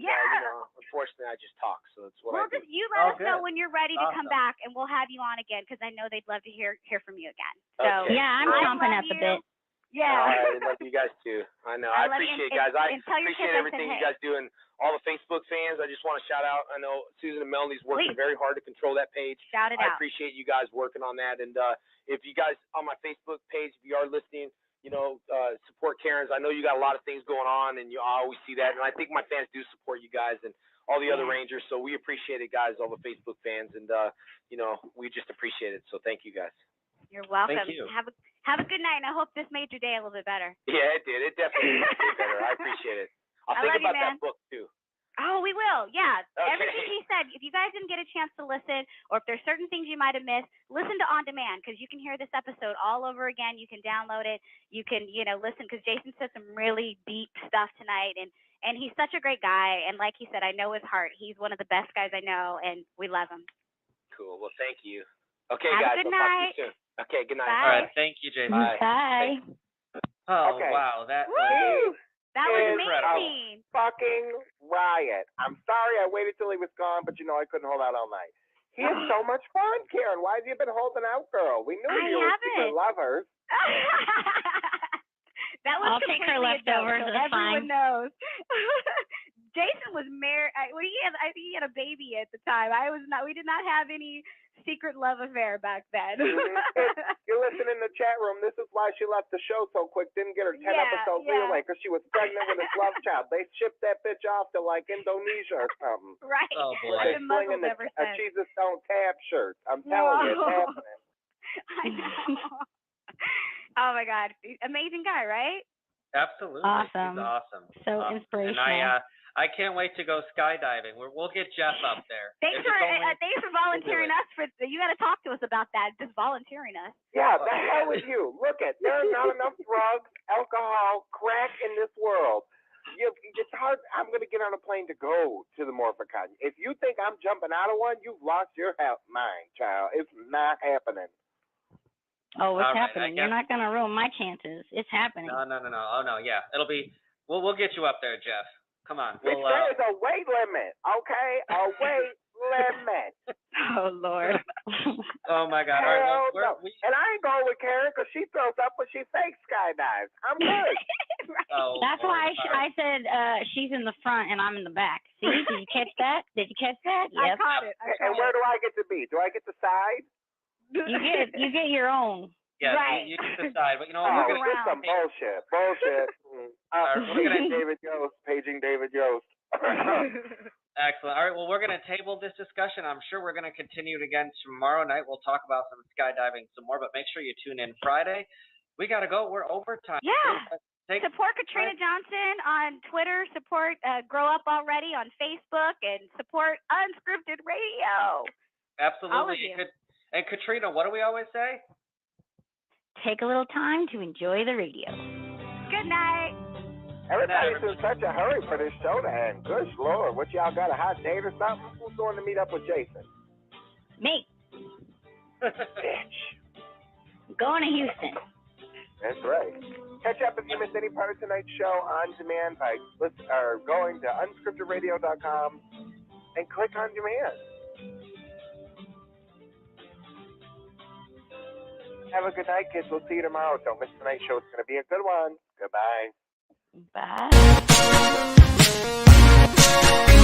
unfortunately, I just talk, so that's what I do. Just you let us know when you're ready to come back, and we'll have you on again, because I know they'd love to hear from you again. So yeah, I'm chomping at the bit. Yeah. I love you guys, too. I know. I appreciate it, guys. I appreciate everything you guys do, and all the Facebook fans. I just want to shout out. I know Susan and Melanie's working very hard to control that page. Shout it out. I appreciate you guys working on that. And if you guys, on my Facebook page, if you are listening, support Karen's. I know you got a lot of things going on, and I always see that. And I think my fans do support you guys and all the other Rangers. So we appreciate it, guys, all the Facebook fans. And, we just appreciate it. So thank you, guys. You're welcome. Thank you. Have a good night, and I hope this made your day a little bit better. Yeah, it did. It definitely made my day better. I appreciate it. I'll think about that book, too. Oh, we will. Yeah. Okay. Everything he said. If you guys didn't get a chance to listen, or if there's certain things you might have missed, listen to On Demand, because you can hear this episode all over again. You can download it. You can, listen, because Jason said some really deep stuff tonight, and he's such a great guy. And like he said, I know his heart. He's one of the best guys I know, and we love him. Cool. Well, thank you. Okay, Have guys. a good I'll night. talk to you soon. Okay, good night. Bye. All right, thank you, Jason. Bye. Oh, Okay. wow, that Woo! That was Incredible. amazing. Fucking riot. I'm sorry I waited till he was gone, but I couldn't hold out all night. He had so much fun, Karen. Why have you been holding out, girl? We knew you were secret lovers. That was I'll take her leftovers. So It's everyone fine. knows. Jason was married. I think he had a baby at the time. We did not have any secret love affair back then. You're listening in the chat room. This is why she left the show so quick. Didn't get her 10 episodes leeway because she was pregnant with his love child. They shipped that bitch off to Indonesia or something. Right. Oh, boy. They're slinging the Jesus Don't Tap shirt. I'm telling you, it's happening. I know. Oh my God, amazing guy, right? Absolutely. Awesome. He's awesome. So And inspirational. I can't wait to go skydiving. We'll get Jeff up there. Thanks for volunteering us for. You got to talk to us about that. Just volunteering us. Yeah, the hell with you. Look there are not enough drugs, alcohol, crack in this world. It's hard. I'm going to get on a plane to go to the Morphicon. If you think I'm jumping out of one, you've lost your mind, child. It's not happening. Oh, it's All right, happening. You're not going to ruin my chances. It's happening. No. Oh, no, yeah. It'll be, we'll get you up there, Jeff. Come on. There's a weight limit, okay? A weight limit. Oh, Lord. Oh, my God. All right, no. And I ain't going with Karen because she throws up when she fake skydives. I'm good. Oh, That's why I said she's in the front and I'm in the back. See? Did you catch that? Yep. I caught it. And where do I get to be? Do I get the side? You get your own. Yeah, right. you decide. But, we're going to get some bullshit. Paging David Yost. Excellent. All right, well, we're going to table this discussion. I'm sure we're going to continue it again tomorrow night. We'll talk about some skydiving some more, but make sure you tune in Friday. We got to go. We're overtime. Yeah. Support Katrina Johnson on Twitter. Support Grow Up Already on Facebook. And support Unscripted Radio. Absolutely. All of you. And Katrina, what do we always say? Take a little time to enjoy the radio. Good night. Everybody's in such a hurry for this show to end. Good Lord. What, y'all got a hot date or something? Who's going to meet up with Jason? Me. Bitch. Going to Houston. That's right. Catch up if you missed any part of tonight's show on demand by going to unscriptedradio.com and click on demand. Have a good night, kids. We'll see you tomorrow. Don't miss tonight's show. It's going to be a good one. Goodbye. Bye.